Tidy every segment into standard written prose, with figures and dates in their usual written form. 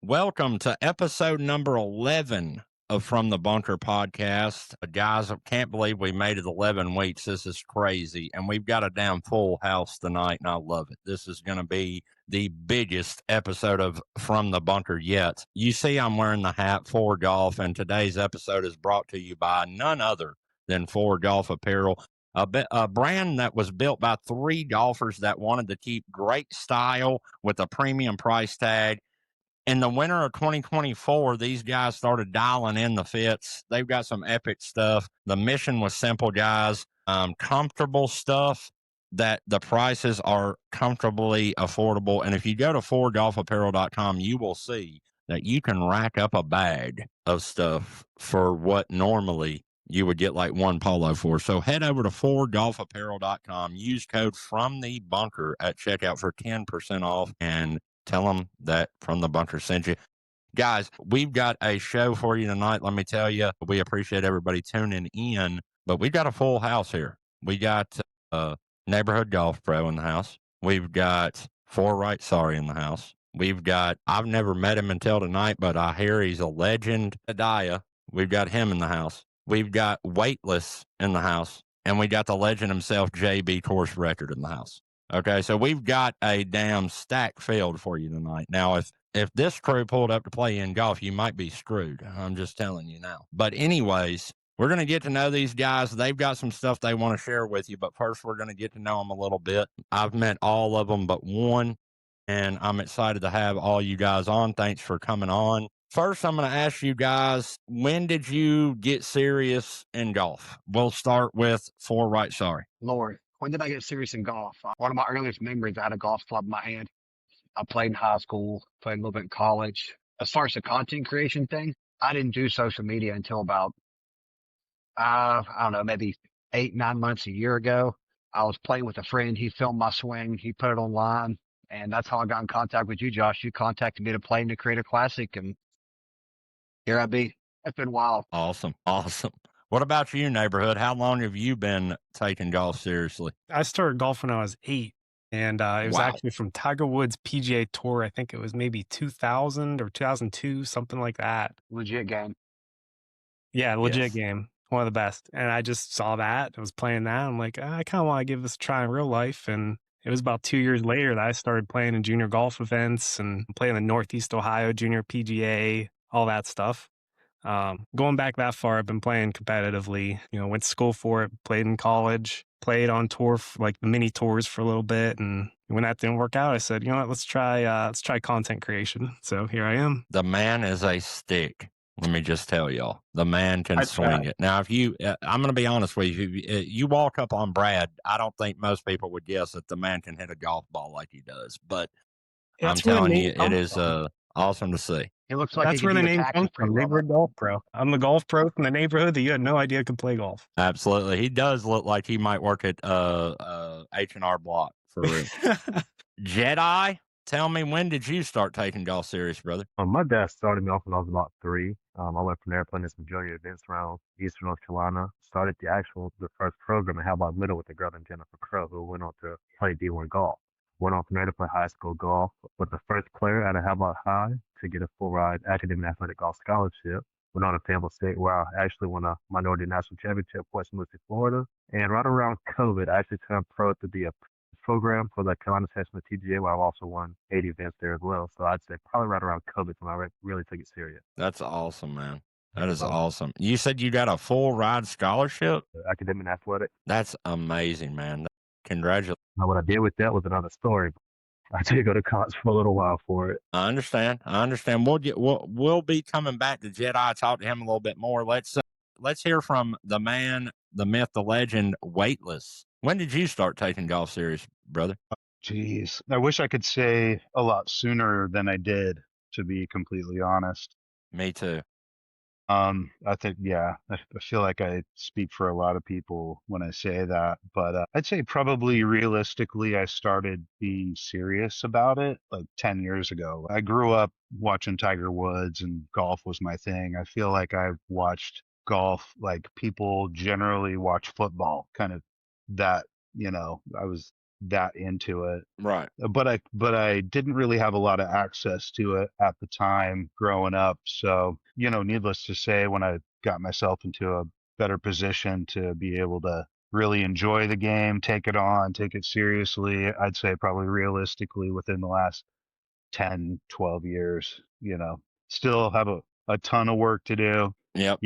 Welcome to episode number 11 of From the Bunker podcast. Guys, I can't believe we made it 11 weeks. This is crazy. And we've got a damn full house tonight, and I love it. This is going to be the biggest episode of From the Bunker yet. You see, I'm wearing the hat Fore Golf, and today's episode is brought to you by none other than Fore Golf Apparel. A brand that was built by three golfers that wanted to keep great style with a premium price tag. In the winter of 2024, these guys started dialing in the fits. They've got some epic stuff. The mission was simple, guys. Comfortable stuff that the prices are comfortably affordable. And if you go to foregolfapparel.com, you will see that you can rack up a bag of stuff for what normally you would get like one polo for. So head over to foregolfapparel.com, use code From the Bunker at checkout for 10% off, and tell them that From the Bunker sent you. Guys, we've got a show for you tonight. Let me tell you, we appreciate everybody tuning in, but we've got a full house here. We got Neighborhood Golf Pro in the house. We've got Fore Right Sorry in the house. We've got, I've never met him until tonight, but I hear he's a legend. Jedi. We've got him in the house. We've got Weightless in the house. And we got the legend himself, JB Course Record in the house. Okay, so we've got a damn stack filled for you tonight. Now, if this crew pulled up to play in golf, you might be screwed. I'm just telling you now. But anyways, we're going to get to know these guys. They've got some stuff they want to share with you. But first, we're going to get to know them a little bit. I've met all of them but one, and I'm excited to have all you guys on. Thanks for coming on. First, I'm going to ask you guys, when did you get serious in golf? We'll start with Fore Right Sorry. Lord, when did I get serious in golf? One of my earliest memories, I had a golf club in my hand. I played in high school, played a little bit in college. As far as the content creation thing, I didn't do social media until about, I don't know, maybe 8, 9 months, a year ago. I was playing with a friend. He filmed my swing. He put it online. And that's how I got in contact with you, Josh. You contacted me to play in the Creator Classic. And here I be. It's been wild. Awesome. What about you, Neighborhood? How long have you been taking golf seriously? I started golf when I was 8, and it was Wow. actually from Tiger Woods' PGA Tour. I think it was maybe 2000 or 2002, something like that. Legit game. Yeah, legit Yes. game. One of the best. And I just saw that. I was playing that. I'm like, I kind of want to give this a try in real life. And it was about 2 years later that I started playing in junior golf events and playing the Northeast Ohio Junior PGA, all that stuff. Going back that far, I've been playing competitively, went to school for it, played in college, played on tour, like the mini tours for a little bit. And when that didn't work out, I said, you know what, let's try content creation. So here I am. The man is a stick. Let me just tell y'all, the man can swing it. Now, if you, I'm going to be honest with you, you walk up on Brad, I don't think most people would guess that the man can hit a golf ball like he does. But I'm telling you, it is awesome to see. It looks like That's where the name comes from, Neighborhood Golf Pro. I'm the golf pro from the neighborhood that you had no idea could play golf. Absolutely. He does look like he might work at H&R Block, for real. Jedi, tell me, when did you start taking golf serious, brother? My dad started me off when I was about 3. I went from there playing in some junior events around Eastern North Carolina. Started the first program at How About Middle with a girl named Jennifer Crow, who went on to play D1 golf. Went on from there to play high school golf. Was the first player at a How About High to get a full ride academic athletic golf scholarship. Went on to Fayetteville State, where I actually won a minority national championship, West Lucy, Florida. And right around COVID, I actually turned pro to be a program for the Carolina section of TGA, where I've also won 8 events there as well. So I'd say probably right around COVID when I really took it serious. That's awesome, man. That is awesome. You said you got a full ride scholarship? Academic and athletic. That's amazing, man. Congratulations. Now, what I did with that was another story. I did go to college for a little while for it. I understand. We'll be coming back to Jedi, talk to him a little bit more. Let's hear from the man, the myth, the legend, Weightless. When did you start taking golf serious, brother? Jeez, I wish I could say a lot sooner than I did, to be completely honest. Me too. I think, yeah, I feel like I speak for a lot of people when I say that, but I'd say probably realistically, I started being serious about it like 10 years ago. I grew up watching Tiger Woods and golf was my thing. I feel like I've watched golf like people generally watch football, kind of that, I was that into it. Right. But I didn't really have a lot of access to it at the time growing up. So, needless to say, when I got myself into a better position to be able to really enjoy the game, take it on, take it seriously, I'd say probably realistically within the last 10, 12 years, still have a ton of work to do, Yep.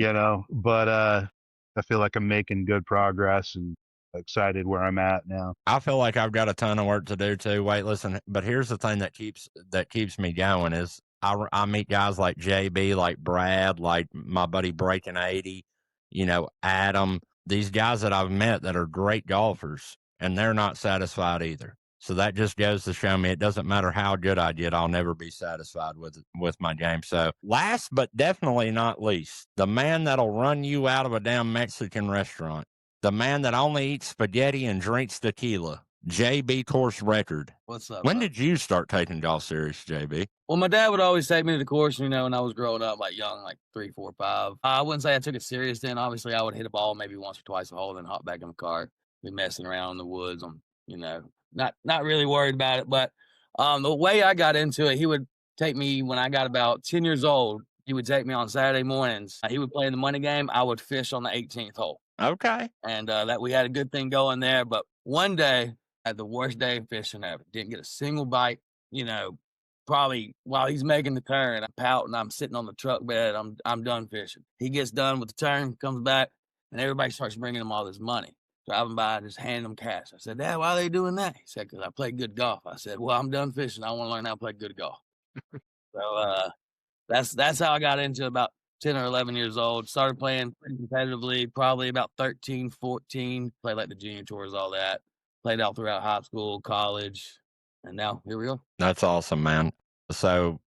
but I feel like I'm making good progress and excited where I'm at now. I feel like I've got a ton of work to do too. Wait, listen, but here's the thing that keeps me going is I meet guys like JB, like Brad, like my buddy Breaking 80, Adam, these guys that I've met that are great golfers, and they're not satisfied either. So that just goes to show me it doesn't matter how good I get, I'll never be satisfied with my game. So last but definitely not least, the man that'll run you out of a damn Mexican restaurant. The man that only eats spaghetti and drinks tequila, JB Course Record. What's up? When did you start taking golf serious, JB? Well, my dad would always take me to the course, when I was growing up, like young, like 3, 4, 5. I wouldn't say I took it serious then. Obviously, I would hit a ball maybe once or twice a hole, then hop back in the car, be messing around in the woods. Not really worried about it. But the way I got into it, he would take me when I got about 10 years old. He would take me on Saturday mornings. He would play in the money game. I would fish on the 18th hole. Okay. And that we had a good thing going there. But one day, I had the worst day of fishing ever. Didn't get a single bite, probably while he's making the turn. I'm pouting. I'm sitting on the truck bed. I'm done fishing. He gets done with the turn, comes back, and everybody starts bringing him all this money. Driving by, just hand them cash. I said, Dad, why are they doing that? He said, because I play good golf. I said, well, I'm done fishing. I want to learn how to play good golf. So that's how I got into it, about 10 or 11 years old. Started playing pretty competitively, probably about 13, 14. Played like the junior tours, all that. Played all throughout high school, college, and now here we are. That's awesome, man. So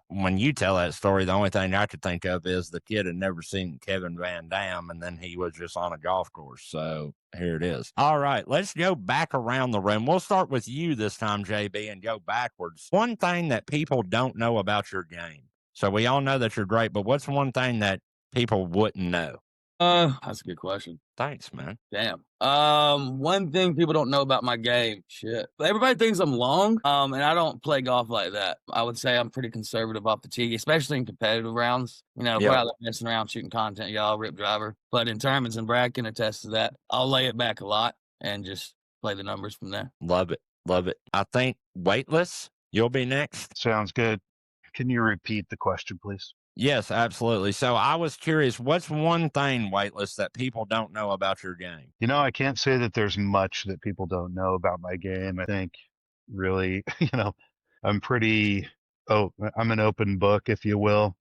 when you tell that story, the only thing I could think of is the kid had never seen Kevin Van Dam, and then he was just on a golf course. So here it is. All right, let's go back around the room. We'll start with you this time, JB, and go backwards. One thing that people don't know about your game. So we all know that you're great, but what's one thing that people wouldn't know? That's a good question. Thanks, man. Damn. One thing people don't know about my game, shit. Everybody thinks I'm long, and I don't play golf like that. I would say I'm pretty conservative off the tee, especially in competitive rounds. If we're out there messing around, shooting content, y'all rip driver. But in tournaments, and Brad can attest to that, I'll lay it back a lot and just play the numbers from there. Love it. Love it. I think Weightless, you'll be next. Sounds good. Can you repeat the question, please? Yes, absolutely. So I was curious, what's one thing, Weightless, that people don't know about your game? I can't say that there's much that people don't know about my game. I think really, I'm I'm an open book, if you will.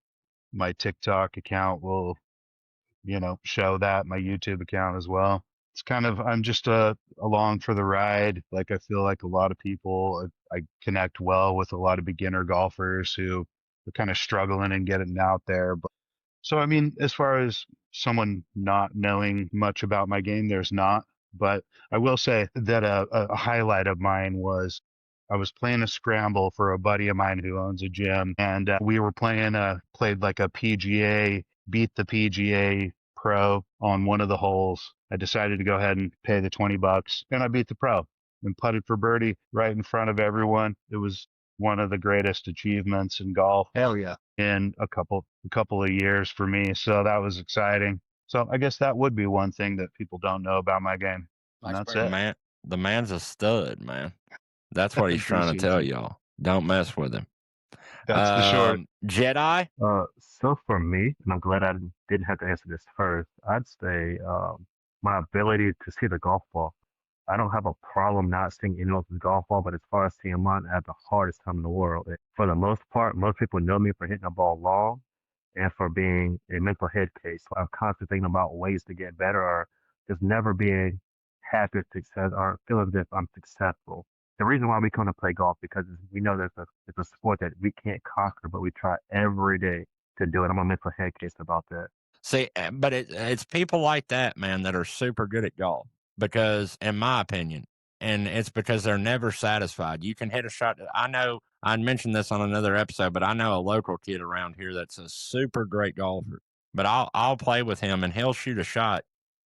My TikTok account will, show that, my YouTube account as well. It's I'm just along for the ride. Like, I feel like a lot of people, I connect well with a lot of beginner golfers who are kind of struggling and getting out there. But so, I mean, as far as someone not knowing much about my game, there's not. But I will say that a highlight of mine was I was playing a scramble for a buddy of mine who owns a gym, and we were played like a PGA, beat the PGA Pro on one of the holes. I decided to go ahead and pay the $20, and I beat the pro and putted for birdie right in front of everyone. It was one of the greatest achievements in golf. Hell yeah. In a couple of years for me. So that was exciting. So I guess that would be one thing that people don't know about my game. And that's it. Man, the man's a stud, man. That's what he's trying to tell y'all. Don't mess with him. That's for sure. Jedi? So for me, and I'm glad I didn't have to answer this first, I'd say my ability to see the golf ball. I don't have a problem not seeing anyone else's golf ball, but as far as seeing mine, I have the hardest time in the world. For the most part, most people know me for hitting the ball long and for being a mental head case. So I'm constantly thinking about ways to get better or just never being happy with success or feeling as if I'm successful. The reason why we come to play golf because we know it's a sport that we can't conquer, but we try every day to do it. I'm a mental head case about that. See, but it's people like that, man, that are super good at golf. Because, in my opinion, and it's because they're never satisfied. You can hit a shot. I know I mentioned this on another episode, but I know a local kid around here that's a super great golfer. But I'll play with him, and he'll shoot a shot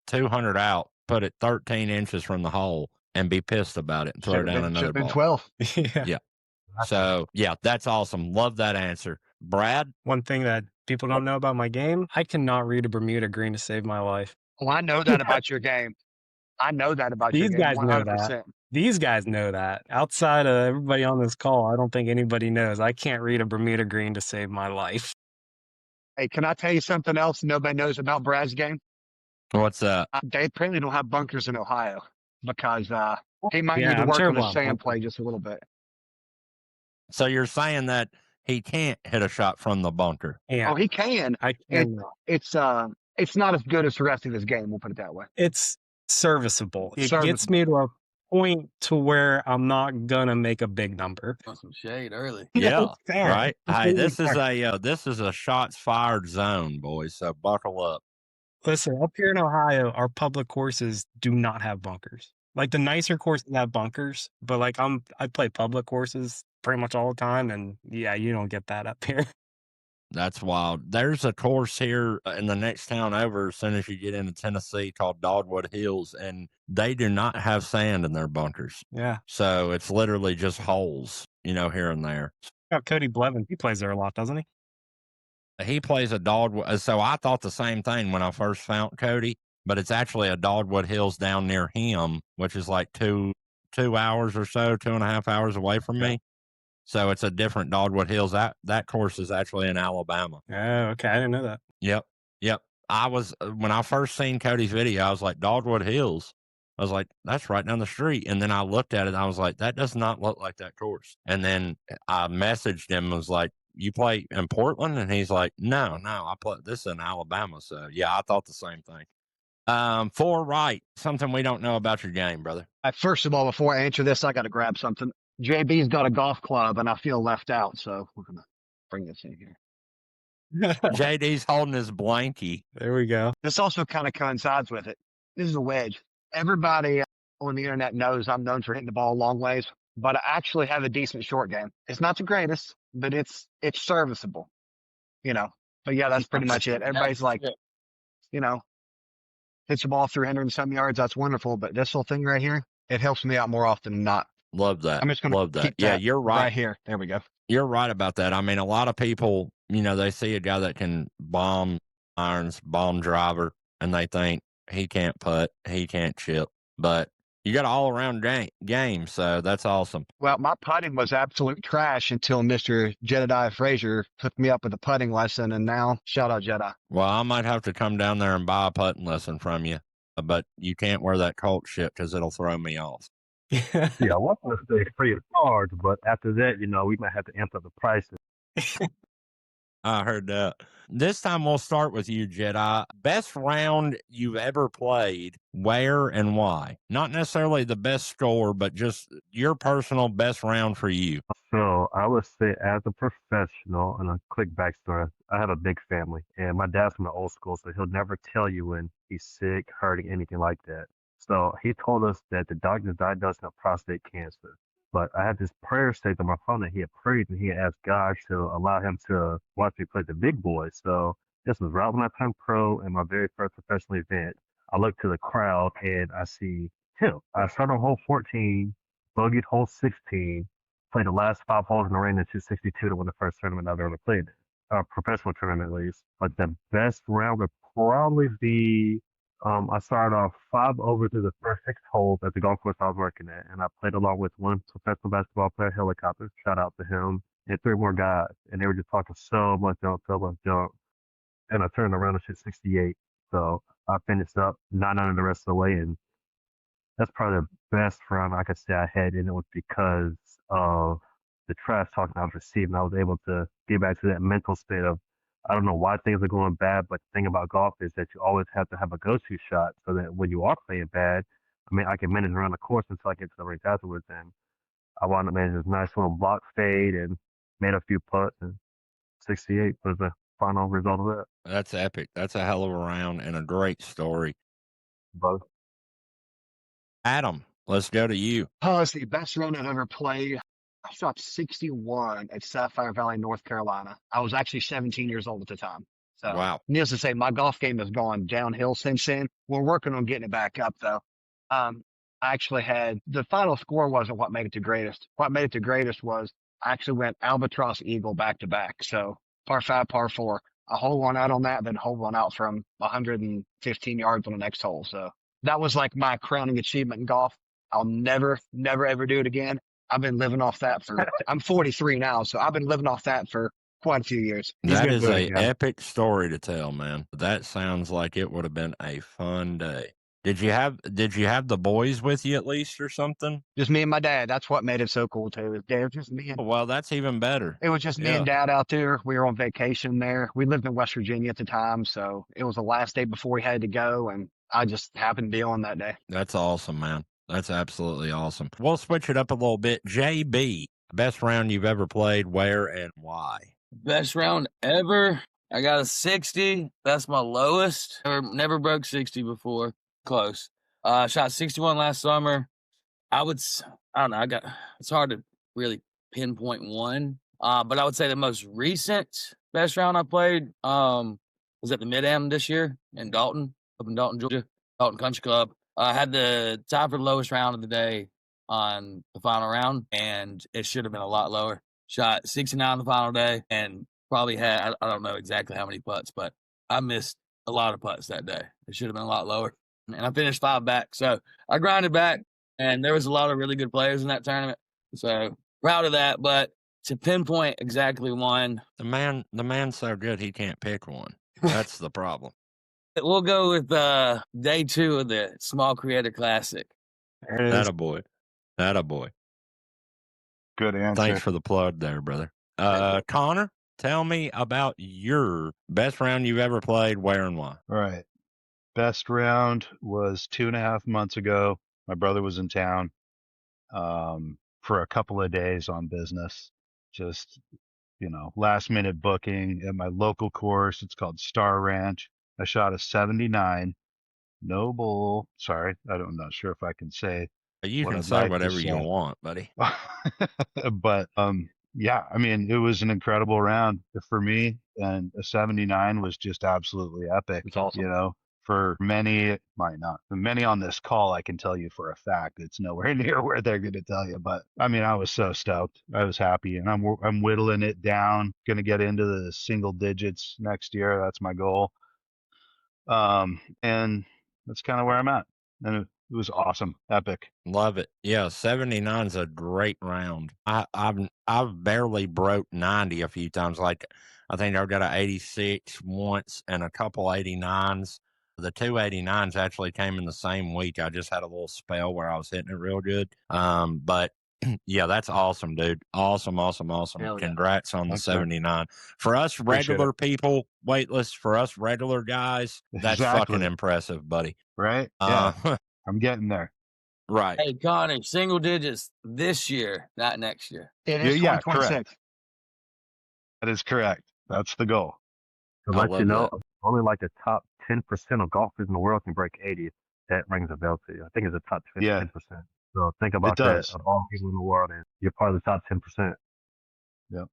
200 out, put it 13 inches from the hole, and be pissed about it and throw down another Should've been ball. 12. Yeah. Yeah. So, yeah, that's awesome. Love that answer. Brad? One thing that people don't know about my game, I cannot read a Bermuda green to save my life. Oh, I know that about your game. I know that about your These game. guys know 100%. that. These guys know that. Outside of everybody on this call, I don't think anybody knows. I can't read a Bermuda green to save my life. Hey, can I tell you something else nobody knows about Brad's game? What's that? They apparently don't have bunkers in Ohio because he might Yeah, need to I'm work sure on his about sand bunkers. play just a little bit. So you're saying that he can't hit a shot from the bunker? Yeah, Oh, he can. I can. It's not as good as the rest of his game. We'll put it that way. It's serviceable. It Serviceable. gets me to a point to where I'm not gonna make a big number. Want some shade early. Yeah, It's fair. right. It's Hey, really this is a shots fired zone, boys. So buckle up. Listen, up here in Ohio, our public courses do not have bunkers. Like the nicer courses have bunkers, but like I play public courses pretty much all the time, and yeah, you don't get that up here. That's wild. There's a course here in the next town over as soon as you get into Tennessee called Dogwood Hills, and they do not have sand in their bunkers. Yeah. So it's literally just holes, here and there. Got Cody Blevins. He plays there a lot, doesn't he? He plays a Dogwood. So I thought the same thing when I first found Cody, but it's actually a Dogwood Hills down near him, which is like 2 hours or so, 2.5 hours away from me. So it's a different Dogwood Hills. That course is actually in Alabama. Oh, okay. I didn't know that. Yep. I was when I first seen Cody's video, I was like, Dogwood Hills. I was like, that's right down the street. And then I looked at it and I was like, that does not look like that course. And then I messaged him and was like, you play in Portland? And he's like, no, I play this in Alabama. So yeah, I thought the same thing. Fore Right, something we don't know about your game, brother. First of all, before I answer this, I got to grab something. JB's got a golf club, and I feel left out, so we're gonna bring this in here. JD's holding his blankie. There we go. This also kind of coincides with it. This is a wedge. Everybody on the internet knows I'm known for hitting the ball long ways, but I actually have a decent short game. It's not the greatest, but it's serviceable, But yeah, that's pretty much it. Everybody's like, hits the ball 300 and some yards. That's wonderful. But this little thing right here, it helps me out more often than not. Love that. I'm just going Love to that. keep Yeah, that you're right. right here. There we go. You're right about that. I mean, a lot of people, they see a guy that can bomb irons, bomb driver, and they think he can't putt, he can't chip. But you got an all-around game, so that's awesome. Well, my putting was absolute trash until Mr. Jedi Frazier hooked me up with a putting lesson, and now, shout out Jedi. Well, I might have to come down there and buy a putting lesson from you, but you can't wear that Colt shit because it'll throw me off. Yeah, I want to stay free of charge, but after that, we might have to amp up the prices. I heard that. This time we'll start with you, Jedi. Best round you've ever played, where and why? Not necessarily the best score, but just your personal best round for you. So I would say as a professional, and a quick backstory, I have a big family, and my dad's from the old school, so he'll never tell you when he's sick, hurting, anything like that. So he told us that the doctor diagnosed him with prostate cancer. But I had this prayer saved on my phone that he had prayed, and he had asked God to allow him to watch me play the big boys. So this was right when I turned pro in my very first professional event. I look to the crowd and I see him. I started on hole 14, bogeyed hole 16, played the last 5 holes in the rain in 262 to win the first tournament I've ever played, professional tournament at least. But the best round would probably be I started off 5 over through the first 6 holes at the golf course I was working at, and I played along with one professional basketball player, Helicopter, shout out to him, and 3 more guys, and they were just talking so much junk, and I turned around and shit 68, so I finished up 9 under the rest of the way, and that's probably the best round I could say I had, and it was because of the trash talking I was receiving. I was able to get back to that mental state of, I don't know why things are going bad, but the thing about golf is that you always have to have a go-to shot so that when you are playing bad, I can manage around the course until I get to the range afterwards. And I wound up managing this nice little block fade and made a few putts, and 68 was the final result of that. That's epic. That's a hell of a round and a great story. Both. Adam, let's go to you. Oh, it's the best round I've ever played. I shot 61 at Sapphire Valley, North Carolina. I was actually 17 years old at the time. So, Wow. Needless to say, my golf game has gone downhill since then. We're working on getting it back up, though. I actually had the final score wasn't what made it to greatest. What made it to greatest was I actually went albatross eagle back to back. So par five, par four, a hole one out on that, then hole one out from 115 yards on the next hole. So that was like my crowning achievement in golf. I'll never, never, ever do it again. I've been living off that I'm 43 now, so I've been living off that for quite a few years. That is a epic story to tell, man. That sounds like it would have been a fun day. Did you have the boys with you at least or something? Just me and my dad. That's what made it so cool too. It was just me and, well, that's even better. It was just me and dad out there. We were on vacation there. We lived in West Virginia at the time, so it was the last day before we had to go, and I just happened to be on that day. That's awesome, man. That's absolutely awesome. We'll switch it up a little bit. JB, best round you've ever played, where and why? Best round ever. I got a 60. That's my lowest. Never broke 60 before. Close. Shot 61 last summer. I don't know. It's hard to really pinpoint one. But I would say the most recent best round I played was at the Mid-Am this year in Dalton, up in Dalton, Georgia, Dalton Country Club. I had the tie for the lowest round of the day on the final round, and it should have been a lot lower. Shot 69 the final day, and probably had, I don't know exactly how many putts, but I missed a lot of putts that day. It should have been a lot lower. And I finished 5 back. So I grinded back, and there was a lot of really good players in that tournament. So proud of that. But to pinpoint exactly one. The man's so good he can't pick one. That's the problem. We'll go with day 2 of the Small Creator Classic. That boy. Good answer. Thanks for the plug there, brother. Connor, tell me about your best round you've ever played, where and why. All right. Best round was 2.5 months ago. My brother was in town for a couple of days on business. Just, last minute booking at my local course. It's called Star Ranch. I shot a 79. No bull. Sorry, I'm not sure if I can say. You can say whatever you want, buddy. But yeah, I mean, it was an incredible round for me, and a 79 was just absolutely epic. It's awesome. For many, might not. For many on this call, I can tell you for a fact it's nowhere near where they're going to tell you. But I mean, I was so stoked. I was happy, and I'm whittling it down. Going to get into the single digits next year. That's my goal. And that's kind of where I'm at. And it was awesome, epic. Love it. Yeah, 79 is a great round. I've barely broke 90 a few times. Like I think I've got an 86 once and a couple 89s. The 2 89s actually came in the same week. I just had a little spell where I was hitting it real good. But yeah, that's awesome, dude. Awesome. Yeah. Congrats on the 79. For us regular people, weightless, for us regular guys, that's fucking impressive, buddy. Right? Yeah. I'm getting there. Right. Hey, Connor, single digits this year, not next year. It is 2026. Correct. That is correct. That's the goal. To let you know, only like the top 10% of golfers in the world can break 80. That rings a bell to you. I think it's the top 10%. So think about that of all people in the world, and you're part of the top 10%. Yeah.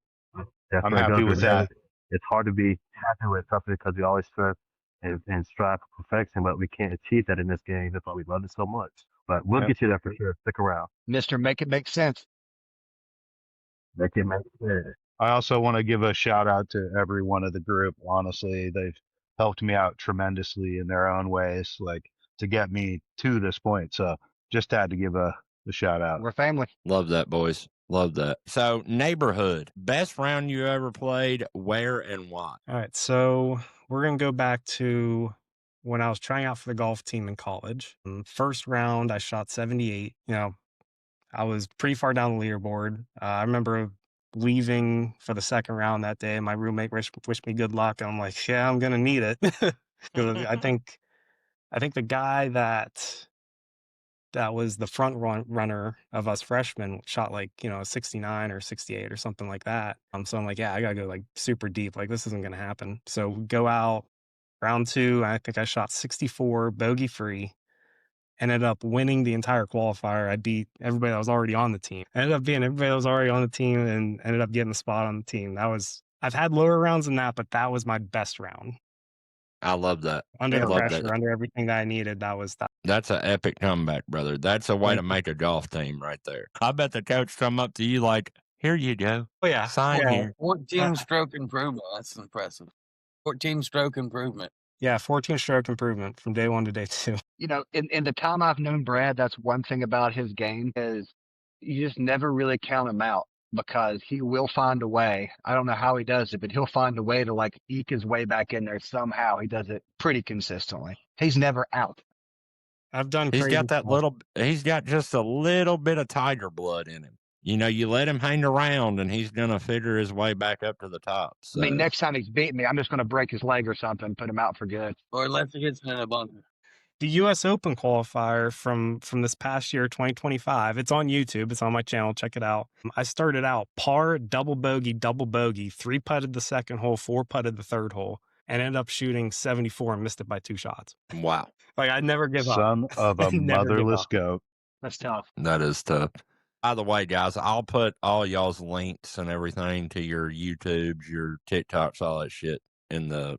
I'm happy with that. It's hard to be happy with something because we always strive and strive for perfection, but we can't achieve that in this game. That's why we love it so much. But we'll get you there for sure. Stick around. Mr. Make it make sense. Make it make sense. I also want to give a shout out to every one of the group. Honestly, they've helped me out tremendously in their own ways, like to get me to this point. So just had to give a shout out. We're family. Love that, boys. Love that. So, neighborhood, best round you ever played, where and why? All right. So, we're going to go back to when I was trying out for the golf team in college. First round, I shot 78. I was pretty far down the leaderboard. I remember leaving for the second round that day. My roommate wished me good luck. And I'm like, yeah, I'm going to need it. I think the guy that was the front runner of us freshmen shot like, 69 or 68 or something like that. So I'm like, yeah, I gotta go like super deep. Like this isn't going to happen. So go out round 2. I think I shot 64 bogey free, ended up winning the entire qualifier. I beat everybody that was already on the team. I ended up being everybody that was already on the team and ended up getting the spot on the team. I've had lower rounds than that, but that was my best round. I love that. Under the Love pressure, that. under everything that I needed, that was that. That's an epic comeback, brother. That's a way to Thank you. make a golf team right there. I bet the coach come up to you like, here you go. Oh yeah, Sign yeah. here. 14 stroke improvement. That's impressive. 14 stroke improvement. Yeah, 14 stroke improvement from day 1 to day 2. You know, in the time I've known Brad, that's one thing about his game is you just never really count him out because he will find a way. I don't know how he does it, but he'll find a way to like eke his way back in there somehow. He does it pretty consistently. He's never out. I've done He's crazy got that stuff. he's got just a little bit of tiger blood in him. You know, you let him hang around and he's going to figure his way back up to the top. So. I mean, next time he's beating me, I'm just going to break his leg or something, put him out for good. Or unless he hits it in a bunker. The U.S. Open qualifier from this past year, 2025. It's on YouTube. It's on my channel. Check it out. I started out par, double bogey, 3-putted the second hole, 4-putted the third hole, and ended up shooting 74 and missed it by 2 shots. Wow. Like, I'd never give up. Son of a Never give motherless up. goat. That's tough. That is tough. By the way, guys, I'll put all y'all's links and everything to your YouTubes, your TikToks, all that shit in the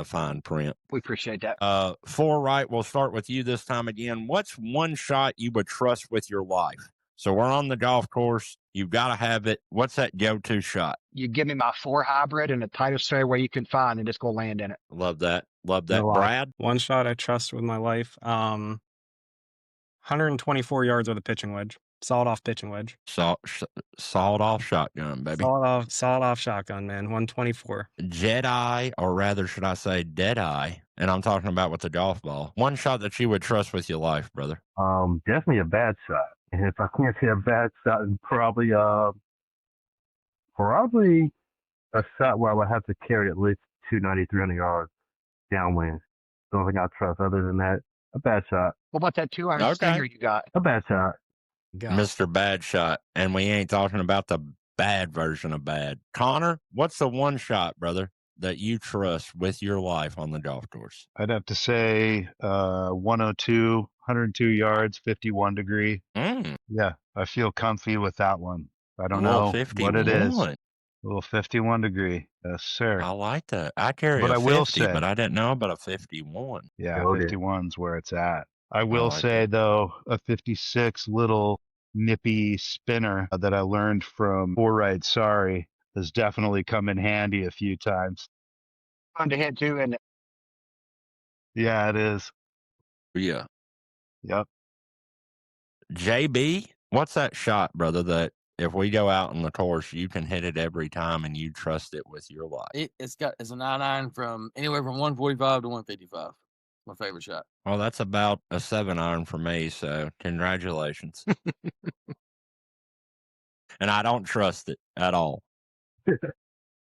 fine print. We appreciate that. Fore Right, we'll start with you this time again. What's one shot you would trust with your life? So we're on the golf course. You've got to have it. What's that go-to shot? You give me my 4 hybrid in the tightest fairway you can find and just go land in it. Love that. Love that. No lie. Brad? One shot I trust with my life. 124 yards with a pitching wedge. Sawed off pitching wedge. Sawed off shotgun, baby. Sawed off shotgun, man. 124. Jedi, or rather, should I say Deadeye? And I'm talking about with the golf ball. One shot that you would trust with your life, brother. Definitely a bad shot. And if I can't say a bad shot, probably a shot where I would have to carry at least 290, 300 yards downwind. Don't think I trust. Other than that, a bad shot. What about that 2-iron Okay. stinger you got? A bad shot. God. Mr. Bad Shot. And we ain't talking about the bad version of bad. Connor, what's the one shot, brother, that you trust with your life on the golf course? I'd have to say 102 yards, 51 degree. Yeah, I feel comfy with that one. I don't know what it is. A little 51 degree. Yes, sir. I like that. I carry But a I 50, will say- but I didn't know about a 51. Yeah, Oh, yeah. 51's where it's at. I will like say, that. though, a 56 little nippy spinner that I learned from Fore Right Sorry has definitely come in handy a few times. Fun to hit too, and Yeah, it is. Yeah. Yep. JB, what's that shot, brother, that if we go out on the course, you can hit it every time and you trust it with your life? It's a 9-iron from anywhere from 145 to 155. My favorite shot. Well, that's about a 7-iron for me, so congratulations. And I don't trust it at all.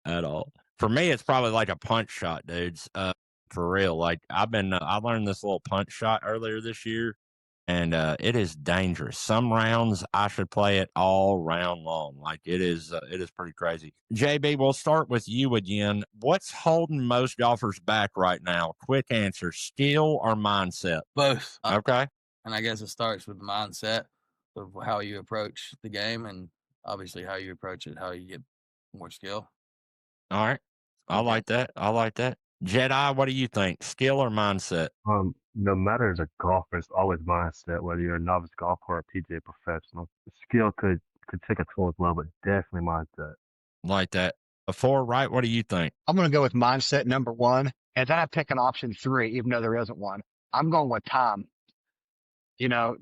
At all. For me, it's probably like a punch shot, dudes. For real. Like I learned this little punch shot earlier this year, and it is dangerous. Some rounds I should play it all round long. Like it is pretty crazy. JB, we'll start with you again. What's holding most golfers back right now? Quick answer: skill or mindset? Both. Okay. And I guess it starts with the mindset of how you approach the game and obviously how you approach it, how you get more skill. All right. I like that. Jedi, what do you think? Skill or mindset? No matter the golfer, it's always mindset, whether you're a novice golfer or a PGA professional. Skill could take a toll as well, but definitely mindset. Like that. Fore Right, what do you think? I'm going to go with mindset number 1, and then I pick an option 3, even though there isn't one. I'm going with time. You know,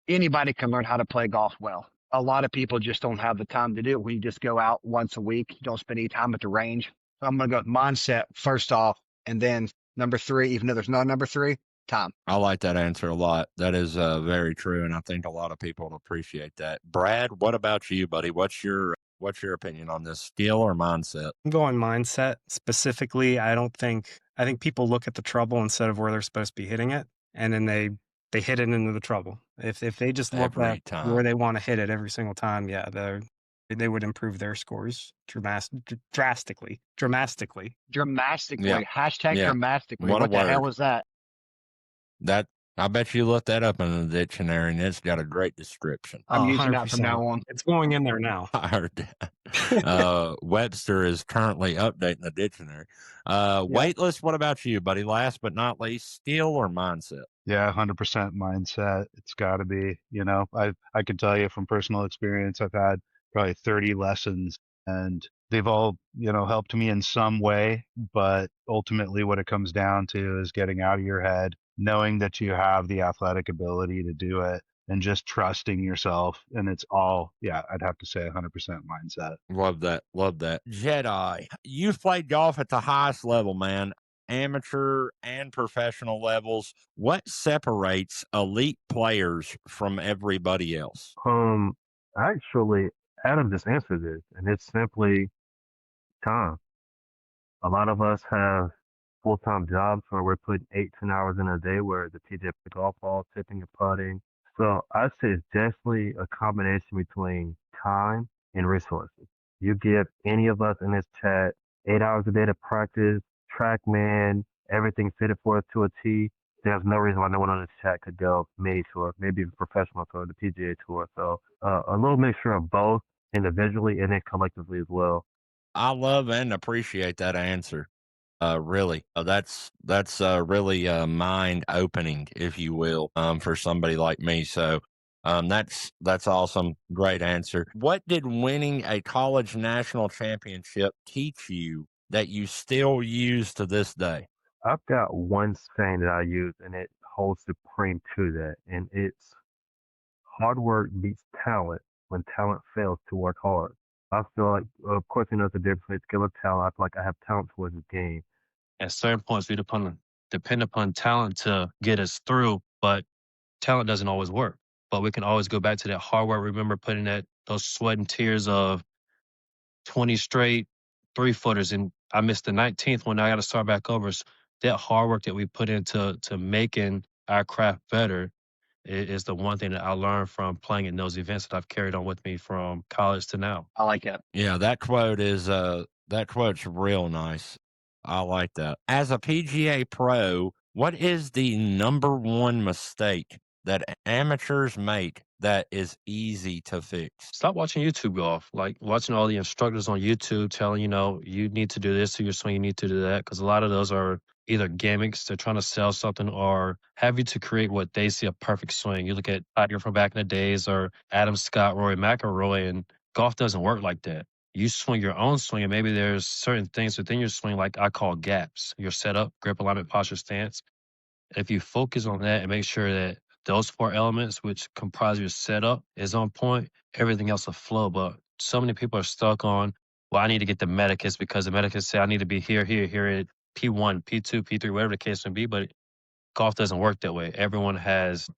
anybody can learn how to play golf well. A lot of people just don't have the time to do it when you just go out once a week. You don't spend any time at the range. So I'm going to go with mindset first off, and then number 3, even though there's no number 3, time. I like that answer a lot. That is very true, and I think a lot of people will appreciate that. Brad, what about you, buddy? What's your opinion on this? Skill or mindset? I'm going mindset specifically. I think people look at the trouble instead of where they're supposed to be hitting it, and then they hit it into the trouble. If they just look Every at time. where they want to hit it every single time, yeah, they would improve their scores drastically. Dramatically. Yeah. Hashtag Yeah. dramatically. What a What the hell word. was that? That I bet you looked that up in the dictionary, and it's got a great description. I'm Oh, using that from 100%. now on. It's going in there now. I heard that. Webster is currently updating the dictionary. Weightless, what about you, buddy? Last but not least, skill or mindset? Yeah, 100% mindset. It's got to be, I can tell you from personal experience, I've had probably 30 lessons and they've all, helped me in some way. But ultimately, what it comes down to is getting out of your head, knowing that you have the athletic ability to do it, and just trusting yourself. And it's all, yeah, I'd have to say 100% mindset. Love that. Love that. Jedi, you've played golf at the highest level, man, amateur and professional levels. What separates elite players from everybody else? Actually, Adam just answered this, and it's simply time. A lot of us have full-time jobs where we're putting 8, 10 hours in a day where the PGA golf ball, tipping and putting. So I'd say it's definitely a combination between time and resources. You give any of us in this chat 8 hours a day to practice, TrackMan, everything fitted for us to a T. There's no reason why no one on this chat could go mini tour, maybe even professional tour, the PGA tour. So a little mixture of both individually and then collectively as well. I love and appreciate that answer. Really, that's really mind opening, if you will, for somebody like me. So, that's awesome. Great answer. What did winning a college national championship teach you that you still use to this day? I've got one saying that I use, and it holds supreme to that, and it's hard work beats talent when talent fails to work hard. I feel like, of course, it's the difference between skill and talent. I feel like I have talent towards the game. At certain points, we depend upon talent to get us through, but talent doesn't always work. But we can always go back to that hard work. Remember putting those sweat and tears of 20 straight 3-footers, and I missed the 19th one. I got to start back over. So that hard work that we put into making our craft better is the one thing that I learned from playing in those events that I've carried on with me from college to now. I like that. Yeah, that quote's real nice. I like that. As a PGA pro, what is the number one mistake that amateurs make that is easy to fix? Stop watching YouTube golf. Like watching all the instructors on YouTube telling you need to do this to your swing, you need to do that, because a lot of those are either gimmicks, they're trying to sell something, or have you to create what they see a perfect swing. You look at Tiger from back in the days, or Adam Scott, Rory McIlroy, and golf doesn't work like that. You swing your own swing, and maybe there's certain things within your swing, like I call gaps. Your setup, grip alignment, posture, stance. If you focus on that and make sure that those 4 elements, which comprise your setup, is on point, everything else will flow. But so many people are stuck on, well, I need to get the medicus because the medicus say I need to be here at P1, P2, P3, whatever the case may be. But golf doesn't work that way.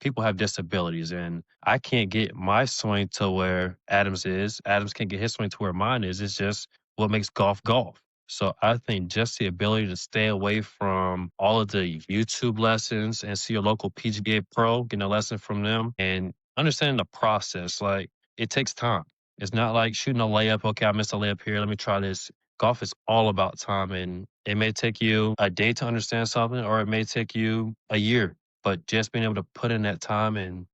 People have disabilities, and I can't get my swing to where Adams is. Adams can't get his swing to where mine is. It's just what makes golf golf. So I think just the ability to stay away from all of the YouTube lessons and see your local PGA Pro, getting a lesson from them and understanding the process. Like, it takes time. It's not like shooting a layup. Okay, I missed a layup here. Let me try this. Golf is all about time, and it may take you a day to understand something, or it may take you a year, but just being able to put in that time and,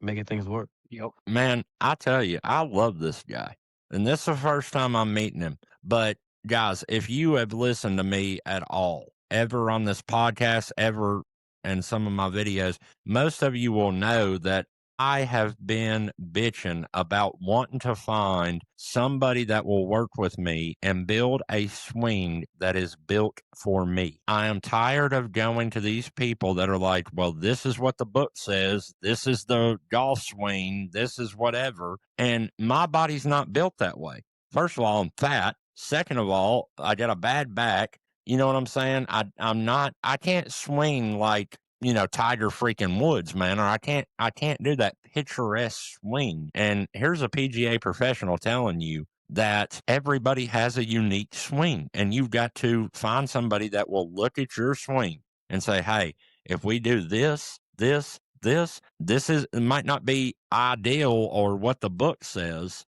making things work. Yep. Man, I tell you, I love this guy. And this is the first time I'm meeting him. But guys, if you have listened to me at all, ever on this podcast, ever in some of my videos, most of you will know that I have been bitching about wanting to find somebody that will work with me and build a swing that is built for me. I am tired of going to these people that are like, well, this is what the book says. This is the golf swing. This is whatever. And my body's not built that way. First of all, I'm fat. Second of all, I got a bad back. You know what I'm saying? I can't swing like, Tiger freaking Woods, man, or I can't do that picturesque swing. And here's a PGA professional telling you that everybody has a unique swing, and you've got to find somebody that will look at your swing and say, hey, if we do this it might not be ideal or what the book says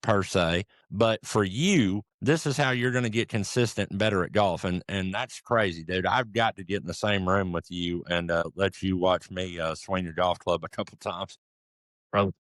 per se, but for you, this is how you're going to get consistent and better at golf. And that's crazy, dude. I've got to get in the same room with you and let you watch me swing your golf club a couple times. Brother,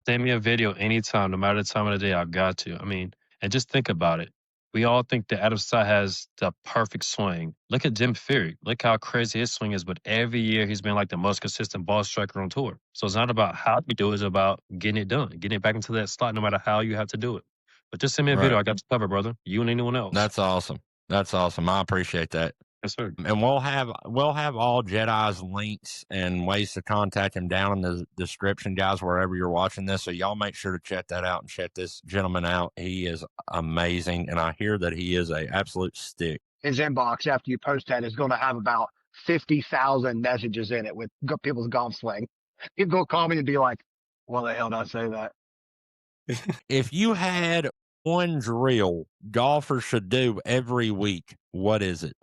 Send me a video anytime, no matter the time of the day. I've got to. I mean, and just think about it. We all think that Adam Scott has the perfect swing. Look at Jim Furyk. Look how crazy his swing is. But every year he's been like the most consistent ball striker on tour. So it's not about how you do it. It's about getting it done, getting it back into that slot, no matter how you have to do it. But just send me a video. I got you covered, brother. You and anyone else. That's awesome. That's awesome. I appreciate that. Yes, sir. And we'll have all Jedi's links and ways to contact him down in the description, guys, wherever you're watching this. So y'all make sure to check that out and check this gentleman out. He is amazing, and I hear that he is a absolute stick. His inbox after you post that is going to have about 50,000 messages in it with people's golf swing. People will call me and be like, "Why the hell did I say that?" If you had one drill golfers should do every week, what is it?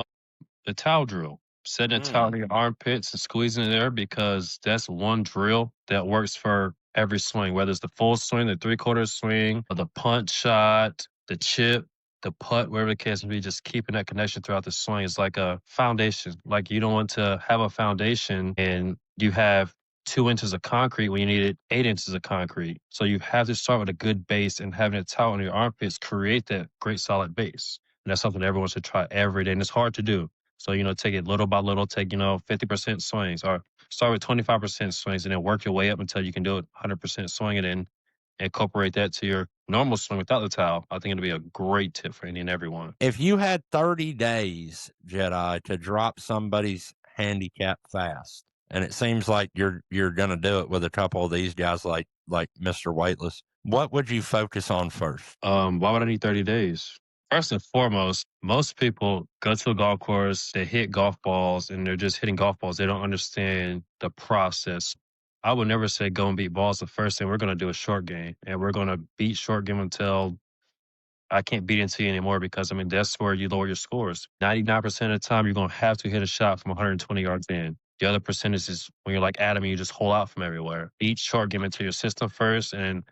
The towel drill. Setting a towel in your armpits and squeezing it there, because that's one drill that works for every swing, whether it's the full swing, the 3/4 swing, or the punch shot, the chip, the putt, wherever the case may be. Just keeping that connection throughout the swing is like a foundation. Like, you don't want to have a foundation and you have 2 inches of concrete when you needed 8 inches of concrete. So you have to start with a good base, and having a towel in your armpits create that great solid base. And that's something everyone should try every day. And it's hard to do. So, take it little by little, take, 50% swings, or start with 25% swings and then work your way up until you can do it 100% swing, and then incorporate that to your normal swing without the towel. I think it'll be a great tip for any and everyone. If you had 30 days, Jedi, to drop somebody's handicap fast, and it seems like you're going to do it with a couple of these guys like Mr. Weightless, what would you focus on first? Why would I need 30 days? First and foremost, most people go to a golf course, they hit golf balls, and they're just hitting golf balls. They don't understand the process. I would never say go and beat balls. The first thing we're going to do is short game, and we're going to beat short game until I can't beat into you anymore, because, that's where you lower your scores. 99% of the time, you're going to have to hit a shot from 120 yards in. The other percentage is when you're like Adam and you just hole out from everywhere. Beat short game into your system first, and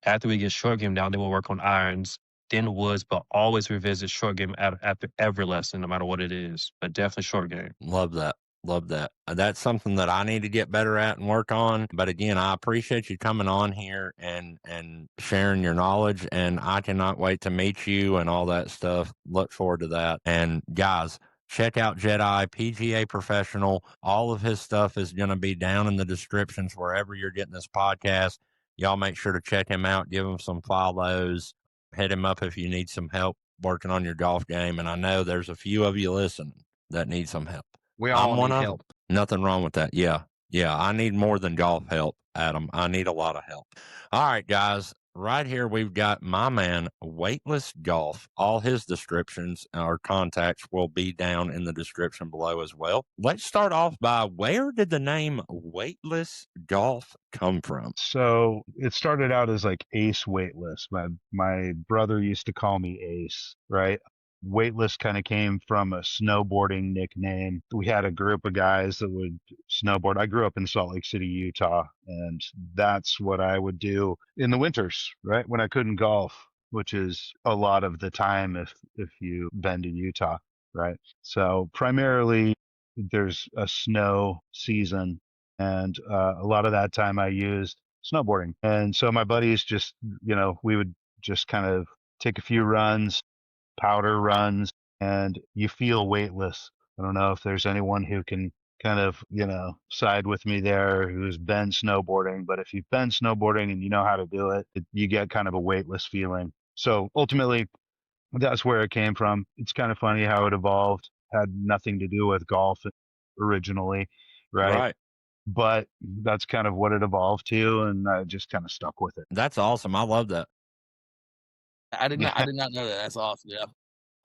after we get short game down, then we'll work on irons, then woods, but always revisit short game after every lesson, no matter what it is. But definitely short game. Love that. Love that. That's something that I need to get better at and work on. But again, I appreciate you coming on here and sharing your knowledge, and I cannot wait to meet you and all that stuff. Look forward to that. And guys, check out Jedi, PGA professional. All of his stuff is going to be down in the descriptions wherever you're getting this podcast. Y'all make sure to check him out, give him some follows, hit him up if you need some help working on your golf game. And I know there's a few of you listening that need some help. We all I'm one need of help. them. Nothing wrong with that. Yeah. I need more than golf help, Adam. I need a lot of help. All right, guys. Right here, we've got my man, Weightless Golf. All his descriptions or contacts will be down in the description below as well. Let's start off by, where did the name Weightless Golf come from? So it started out as like Ace Weightless. My brother used to call me Ace, right? Weightless kind of came from a snowboarding nickname. We had a group of guys that would snowboard. I grew up in Salt Lake City, Utah, and that's what I would do in the winters, right? When I couldn't golf, which is a lot of the time if you've been to Utah, right? So primarily there's a snow season, and a lot of that time I used snowboarding. And so my buddies just, we would just kind of take a few runs, powder runs, and you feel weightless. I don't know if there's anyone who can kind of, side with me there who's been snowboarding, but if you've been snowboarding and you know how to do it, you get kind of a weightless feeling. So ultimately, that's where it came from. It's kind of funny how it evolved. Had nothing to do with golf originally, right? But that's kind of what it evolved to, and I just kind of stuck with it. That's awesome. I love that. I did not know that. That's awesome. Yeah.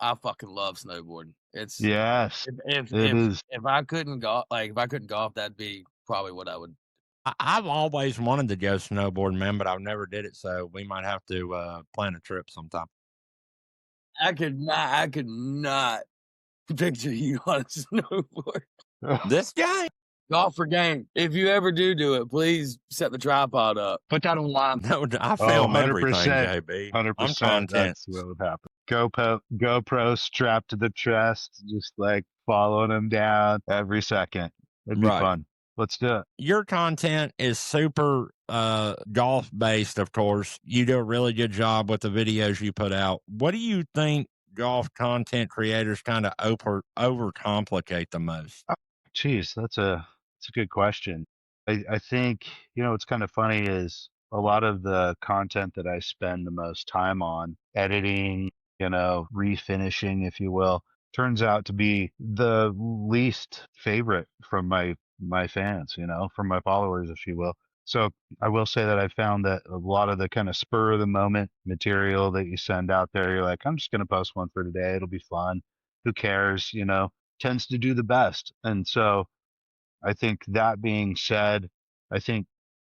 I fucking love snowboarding. It's yes. If I couldn't golf, that'd be probably what I would. I've always wanted to go snowboarding, man, but I've never did it. So we might have to plan a trip sometime. I could not picture you on a snowboard. This guy. Golf for game. If you ever do it, please set the tripod up. Put that online. No, I film everything, JB. 100%. That's what would happen. GoPro strapped to the chest, just like following him down every second. It'd be fun. Let's do it. Your content is super golf based, of course. You do a really good job with the videos you put out. What do you think golf content creators kind of overcomplicate the most? Geez, that's a good question. I think, what's kind of funny is a lot of the content that I spend the most time on, editing, refinishing, if you will, turns out to be the least favorite from my fans, from my followers, if you will. So I will say that I found that a lot of the kind of spur of the moment material that you send out there, you're like, I'm just going to post one for today. It'll be fun. Who cares? Tends to do the best. And so I think that being said, I think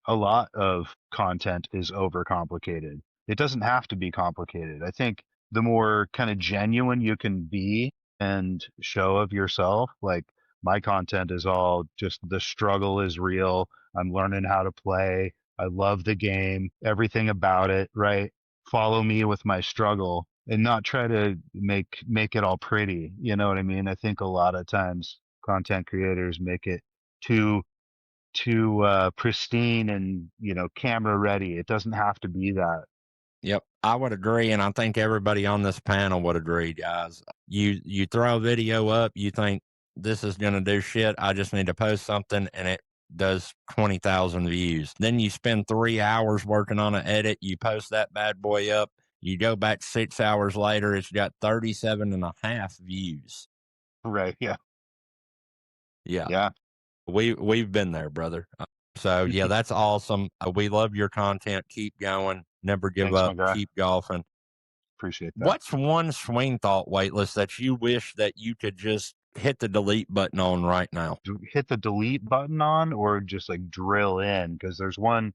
a lot of content is overcomplicated. It doesn't have to be complicated. I think the more kind of genuine you can be and show of yourself, like my content is all just the struggle is real. I'm learning how to play. I love the game, everything about it, right? Follow me with my struggle and not try to make it all pretty. You know what I mean? I think a lot of times content creators make it too pristine and camera ready. It doesn't have to be that. Yep, I would agree, and I think everybody on this panel would agree, guys. You throw a video up, you think this is going to do shit. I just need to post something, and it does 20,000 views. Then you spend 3 hours working on an edit. You post that bad boy up. You go back 6 hours later, it's got 37.5 views. Right. Yeah. Yeah. Yeah. We've been there, brother. So yeah, that's awesome. We love your content. Keep going. Never give Thanks, my up. guy. Keep golfing. Appreciate that. What's one swing thought, Weightless, that you wish that you could just hit the delete button on right now? Hit the delete button on, or just like drill in? Because there's one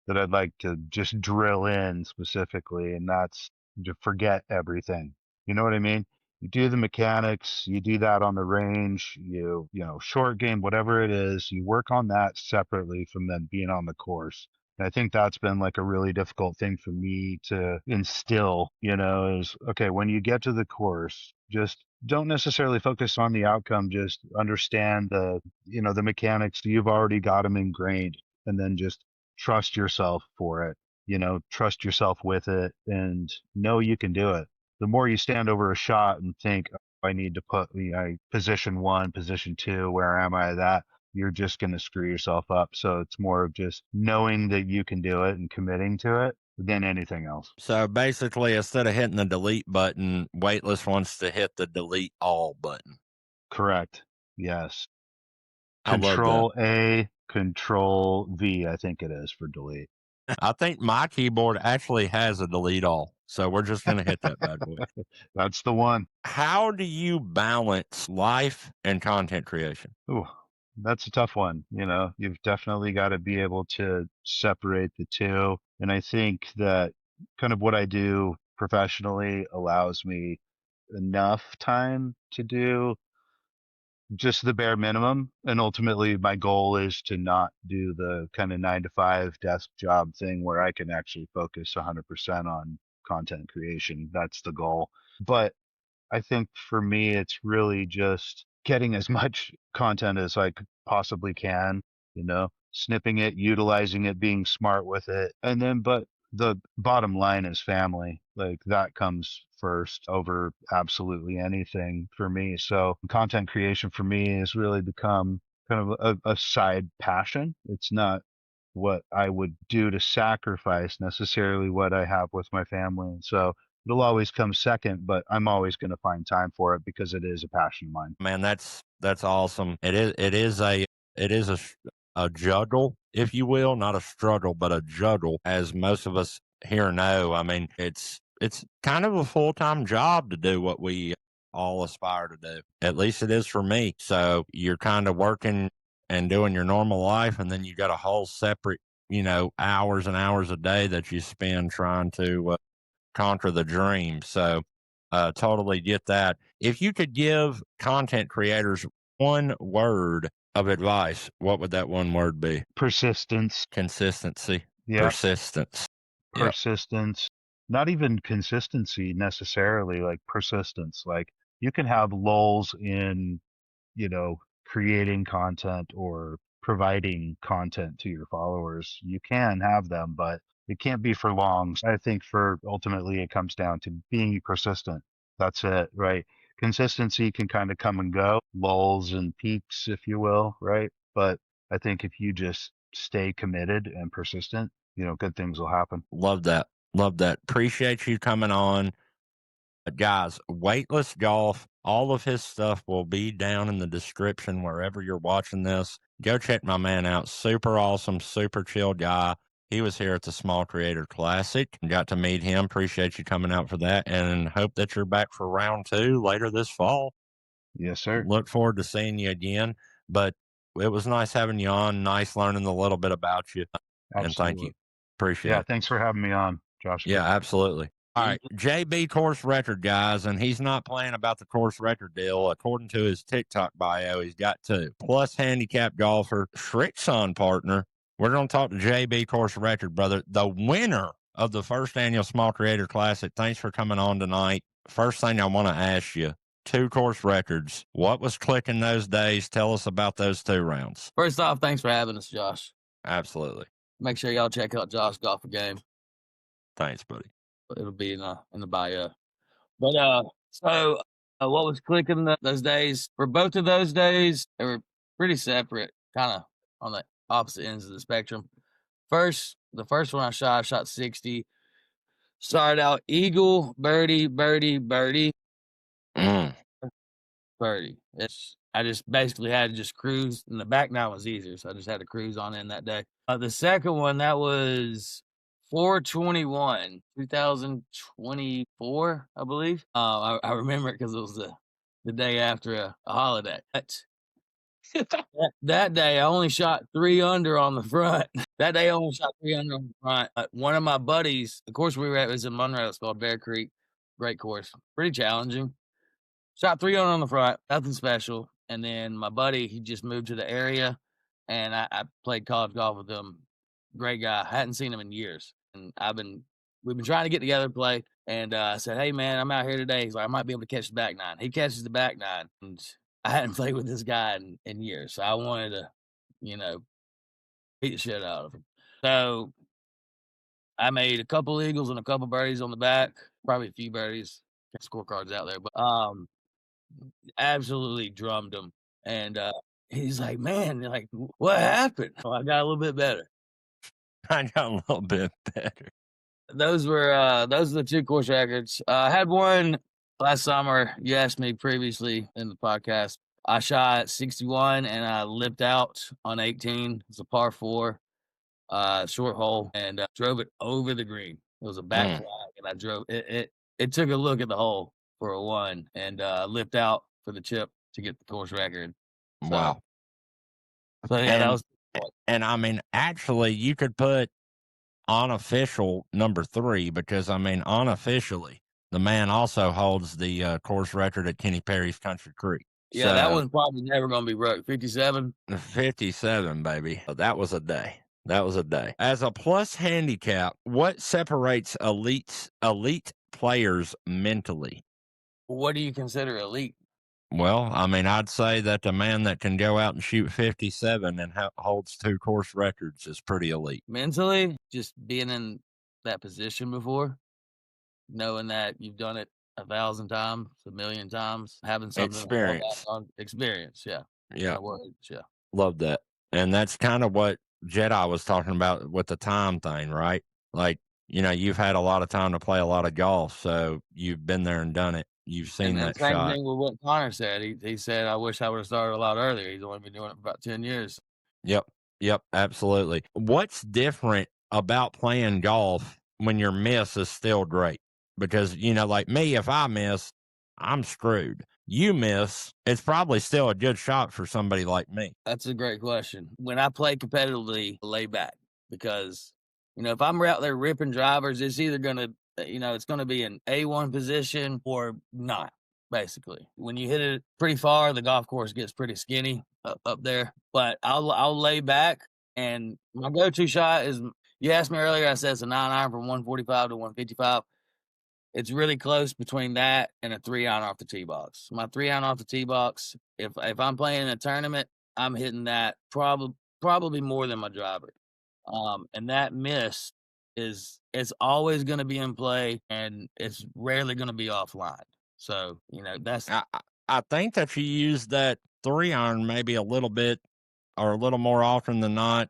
that I'd like to just drill in specifically, and that's to forget everything. You know what I mean? You do the mechanics, you do that on the range, short game, whatever it is, you work on that separately from them being on the course. And I think that's been like a really difficult thing for me to instill, is okay, when you get to the course, just don't necessarily focus on the outcome, just understand the mechanics. You've already got them ingrained, and then just trust yourself for it, trust yourself with it, and know you can do it. The more you stand over a shot and think, oh, I need to put position 1, position 2, where am I at that? You're just going to screw yourself up. So it's more of just knowing that you can do it and committing to it than anything else. So basically, instead of hitting the delete button, Weightless wants to hit the delete all button. Correct. Yes. I love that. Control A, Control V, I think it is for delete. I think my keyboard actually has a delete all. So we're just going to hit that bad boy. That's the one. How do you balance life and content creation? Ooh, that's a tough one. You've definitely got to be able to separate the two. And I think that kind of what I do professionally allows me enough time to do just the bare minimum. And ultimately, my goal is to not do the kind of 9 to 5 desk job thing where I can actually focus 100% on content creation. That's the goal. But I think for me, it's really just getting as much content as I possibly can, snipping it, utilizing it, being smart with it. And then, but the bottom line is family. Like that comes first over absolutely anything for me. So content creation for me has really become kind of a side passion. It's not what I would do to sacrifice necessarily what I have with my family. And so it'll always come second, but I'm always going to find time for it because it is a passion of mine. Man, that's awesome. It is a juggle, if you will, not a struggle, but a juggle, as most of us here know. I mean, it's kind of a full-time job to do what we all aspire to do. At least it is for me. So you're kind of working and doing your normal life, and then you got a whole separate, hours and hours a day that you spend trying to conquer the dream. So totally get that. If you could give content creators one word of advice, what would that one word be? Persistence. Consistency. Yeah. Persistence. Persistence. Not even consistency necessarily, like persistence. Like you can have lulls in, creating content or providing content to your followers. You can have them, but it can't be for long. I think for ultimately it comes down to being persistent. That's it, right? Consistency can kind of come and go, lulls and peaks, if you will, right? But I think if you just stay committed and persistent, good things will happen. Love that. Love that. Appreciate you coming on. Guys, Weightless Golf, all of his stuff will be down in the description wherever you're watching this. Go check my man out. Super awesome, super chill guy. He was here at the Small Creator Classic. Got to meet him. Appreciate you coming out for that, and hope that you're back for round 2 later this fall. Yes, sir. Look forward to seeing you again. But it was nice having you on. Nice learning a little bit about you. Absolutely. And thank you. Appreciate it. Yeah, thanks for having me on, Josh. Yeah, absolutely. All right, JB course record, guys, and he's not playing about the course record deal. According to his TikTok bio, he's got 2. Plus handicap golfer, Shrikson partner. We're going to talk to JB course record, brother, the winner of the first annual Small Creator Classic. Thanks for coming on tonight. First thing I want to ask you, 2 course records. What was clicking those days? Tell us about those 2 rounds. First off, thanks for having us, Josh. Absolutely. Make sure y'all check out Josh Golf a Game. Thanks, buddy. It'll be in the bio. But so what was clicking those days? For both of those days, they were pretty separate, kind of on the opposite ends of the spectrum. The first one I shot 60. Started out eagle, birdie, birdie, birdie, birdie. I just basically had to just cruise, and the back nine was easier, so I just had to cruise on in that day. The second one, that was 4/21, 2024, I believe. I remember it because it was the day after a holiday. That day, I only shot 3 under on the front. That day, I only shot 3 under on the front. One of my buddies, the course we were at was in Monroe. It's called Bear Creek. Great course. Pretty challenging. Shot 3 under on the front. Nothing special. And then my buddy, he just moved to the area, and I played college golf with him. Great guy. I hadn't seen him in years. And we've been trying to get together and play. And I said, hey, man, I'm out here today. He's like, I might be able to catch the back nine. He catches the back nine. And I hadn't played with this guy in years. So I wanted to, beat the shit out of him. So I made a couple eagles and a couple birdies on the back. Probably a few birdies. Scorecards out there. But absolutely drummed him. And he's like, man, like, what happened? Well, I got a little bit better. I got a little bit better. Those are the 2 course records. I had one last summer. You asked me previously in the podcast. I shot 61 and I lipped out on 18. It's a par 4, short hole, and drove it over the green. It was a back flag, and I drove it. It took a look at the hole for a 1 and lipped out for the chip to get the course record. So, wow. So yeah, that was. And I mean, actually, you could put unofficial number 3 because I mean, unofficially, the man also holds the course record at Kenny Perry's Country Creek. Yeah, so, that one's probably never going to be broke. 57. 57, baby. That was a day. That was a day. As a plus handicap, what separates elite players mentally? What do you consider elite? Well, I mean, I'd say that the man that can go out and shoot 57 and holds 2 course records is pretty elite. Mentally, just being in that position before, knowing that you've done it 1,000 times, 1,000,000 times, having something experience. Experience, yeah. Yeah. Words, yeah. Love that. And that's kind of what Jedi was talking about with the time thing, right? Like, you've had a lot of time to play a lot of golf, so you've been there and done it. You've seen that same shot. Thing with what Connor said. He said, I wish I would have started a lot earlier. He's only been doing it for about 10 years. Yep, absolutely. What's different about playing golf when your miss is still great? Because, like me, if I miss, I'm screwed. You miss, it's probably still a good shot for somebody like me. That's a great question. When I play competitively, lay back because, if I'm out there ripping drivers, it's either going to, it's going to be an A1 position or not, basically. When you hit it pretty far, the golf course gets pretty skinny up there. But I'll lay back, and my go-to shot is, you asked me earlier, I said it's a 9-iron from 145 to 155. It's really close between that and a 3-iron off the tee box. My 3-iron off the tee box, if I'm playing in a tournament, I'm hitting that probably probably more than my driver. And that miss it's always going to be in play, and it's rarely going to be offline. So, that's I think that you use that 3-iron maybe a little bit or a little more often than not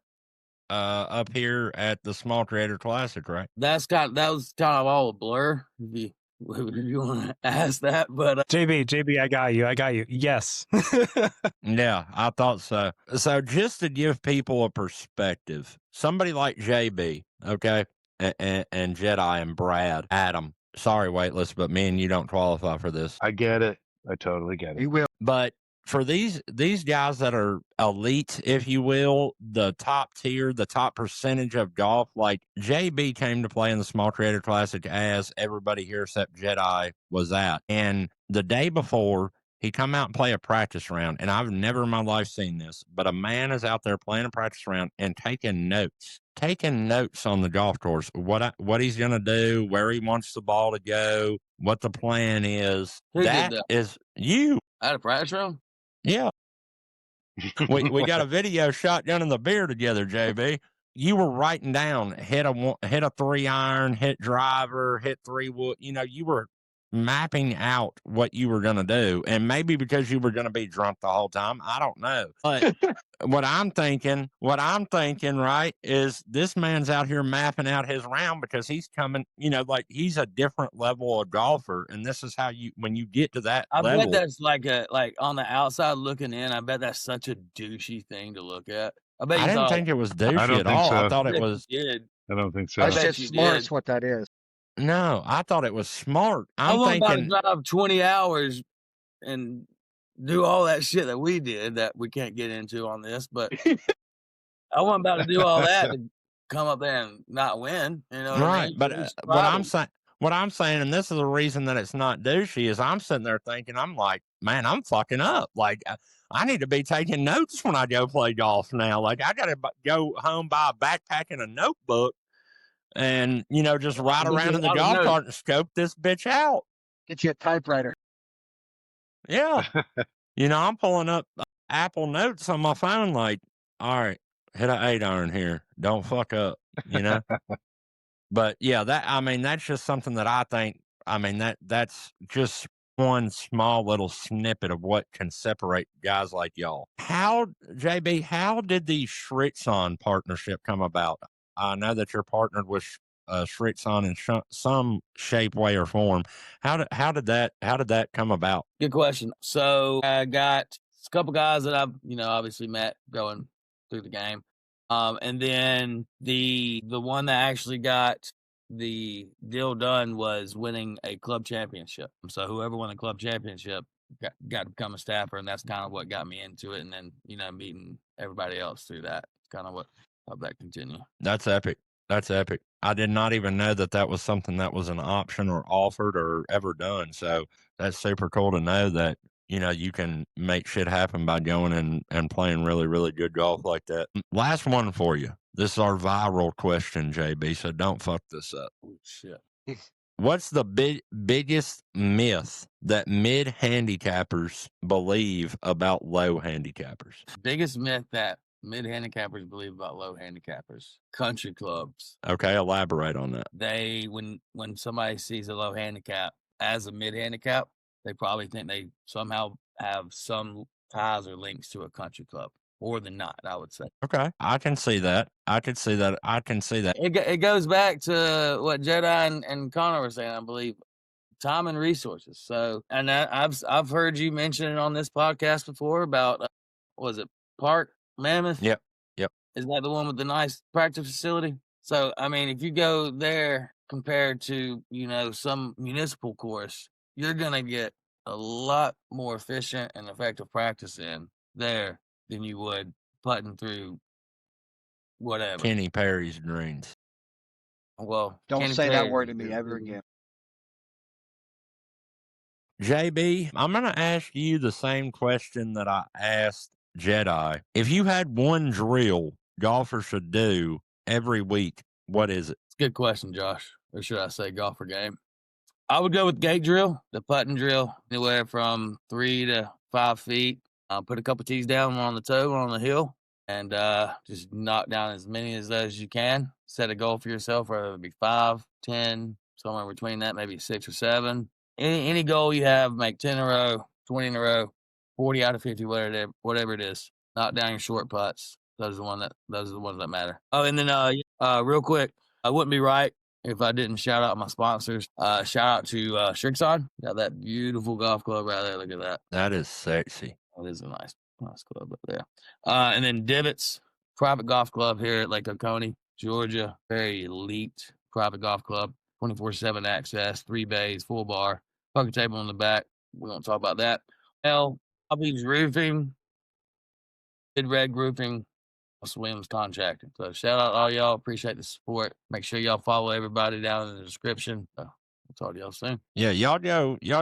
up here at the Small Creator Classic, right? that was kind of all a blur. If you want to ask that, but JB, I got you. Yes. Yeah, I thought so. So just to give people a perspective, somebody like JB, okay, and Jedi and Brad, Adam. Sorry, Weightless, but me and you don't qualify for this. I get it. I totally get it. He will. But for these guys that are elite, if you will, the top tier, the top percentage of golf, like JB came to play in the Small Creator Classic as everybody here except Jedi was at. And the day before, he come out and play a practice round. And I've never in my life seen this, but a man is out there playing a practice round and taking notes on the golf course, what he's going to do, where he wants the ball to go, what the plan is. Who did That that? is you. I had a practice round. Yeah. we got a video shotgun in the beer together, JB. You were writing down, hit a 3-iron, hit driver, hit 3-wood. You were mapping out what you were going to do. And maybe because you were going to be drunk the whole time, I don't know. But what I'm thinking, right, is this man's out here mapping out his round because he's coming, like he's a different level of golfer. And this is how when you get to that I level. bet that's like on the outside looking in, I bet that's such a douchey thing to look at. I didn't think it was douchey at all. So. I thought it was. I don't think so. That's just smart. Is what that is. No, I thought it was smart. I wasn't about to drive 20 hours and do all that shit that we did that we can't get into on this, but I wasn't about to do all that to come up there and not win. Right. What I mean? But what I'm saying, and this is the reason that it's not douchey, is I'm sitting there thinking, I'm like, man, I'm fucking up. Like, I need to be taking notes when I go play golf now. Like, I got to go home, buy a backpack and a notebook and, just ride around in the golf cart and scope this bitch out. Get you a typewriter. Yeah. I'm pulling up Apple Notes on my phone like, all right, hit an 8-iron here. Don't fuck up, But yeah, that's just something that I think, that's just one small little snippet of what can separate guys like y'all. JB, how did the Schritzon partnership come about? I know that you're partnered with Schritzon in some shape, way, or form. How did that come about? Good question. So I got a couple guys that I've obviously met going through the game, and then the one that actually got the deal done was winning a club championship. So whoever won the club championship got to become a staffer, and that's kind of what got me into it. And then meeting everybody else through that, kind of what helped that continue. That's epic. I did not even know that was something that was an option or offered or ever done. So that's super cool to know that, you can make shit happen by going and playing really, really good golf like that. Last one for you. This is our viral question, JB, so don't fuck this up. Oh, shit. What's the biggest myth that mid-handicappers believe about low handicappers? Biggest myth that mid-handicappers believe about low handicappers. Country clubs. Okay, elaborate on that. They, when somebody sees a low handicap as a mid-handicap, they probably think they somehow have some ties or links to a country club. More than not, I would say. Okay, I can see that. It goes back to what Jedi and Connor were saying, I believe. Time and resources. So, and I've heard you mention it on this podcast before about, was it Park Mammoth? Yep. Is that the one with the nice practice facility? So, if you go there compared to, some municipal course, you're going to get a lot more efficient and effective practice in there than you would putting through whatever. Kenny Perry's greens. Well, don't Kenny say Perry, that word to me ever again. JB, I'm going to ask you the same question that I asked Jedi. If you had one drill golfers should do every week, what is it? It's a good question, Josh. Or should I say golfer game? I would go with gate drill, the putting drill, anywhere from 3 to 5 feet. Put a couple tees down, one on the toe, one on the hill. and just knock down as many of those as you can. Set a goal for yourself, whether it be 5, 10, somewhere between that, maybe 6 or 7. Any goal you have, make 10 in a row, 20 in a row, 40 out of 50, whatever it is. Knock down your short putts. Those are the ones that matter. Oh, and then real quick, I wouldn't be right if I didn't shout out my sponsors. Shout out to Shrixon. Got that beautiful golf club right there. Look at that. That is sexy. That is a nice club up there. And then Divots, private golf club here at Lake Oconee, Georgia. Very elite private golf club. 24/7 access, 3 bays, full bar, poker table in the back. We won't talk about that. L. Hobbies Roofing, Bid Red Roofing, Williams Contracting. So shout out to all y'all. Appreciate the support. Make sure y'all follow everybody down in the description. We'll talk to y'all soon. Yeah, y'all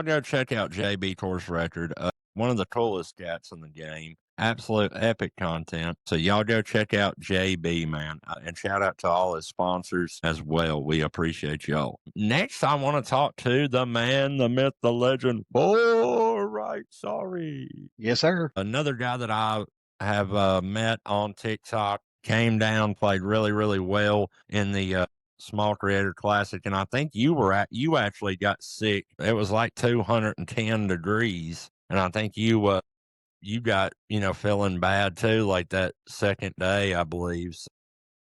go check out JB Course Record. One of the coolest cats in the game. Absolute epic content. So y'all go check out JB, man. And shout out to all his sponsors as well. We appreciate y'all. Next, I want to talk to the man, the myth, the legend, Fore Right Sorry. Yes, sir. Another guy that I have met on TikTok, came down, played really, really well in the Small Creator Classic. And I think you actually got sick. It was like 210 degrees. And I think you got, feeling bad too, like that second day, I believe. So,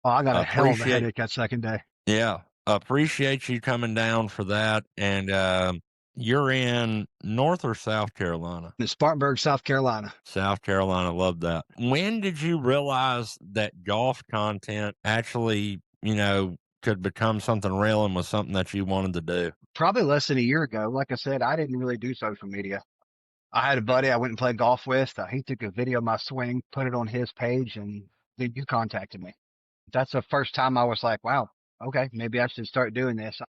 I got a hell of a headache that second day. Yeah. Appreciate you coming down for that. And you're in North or South Carolina? In Spartanburg, South Carolina. South Carolina. Love that. When did you realize that golf content actually, could become something real and was something that you wanted to do? Probably less than a year ago. Like I said, I didn't really do social media. I had a buddy I went and played golf with. He took a video of my swing, put it on his page, and then you contacted me. That's the first time I was like, wow, okay, maybe I should start doing this. I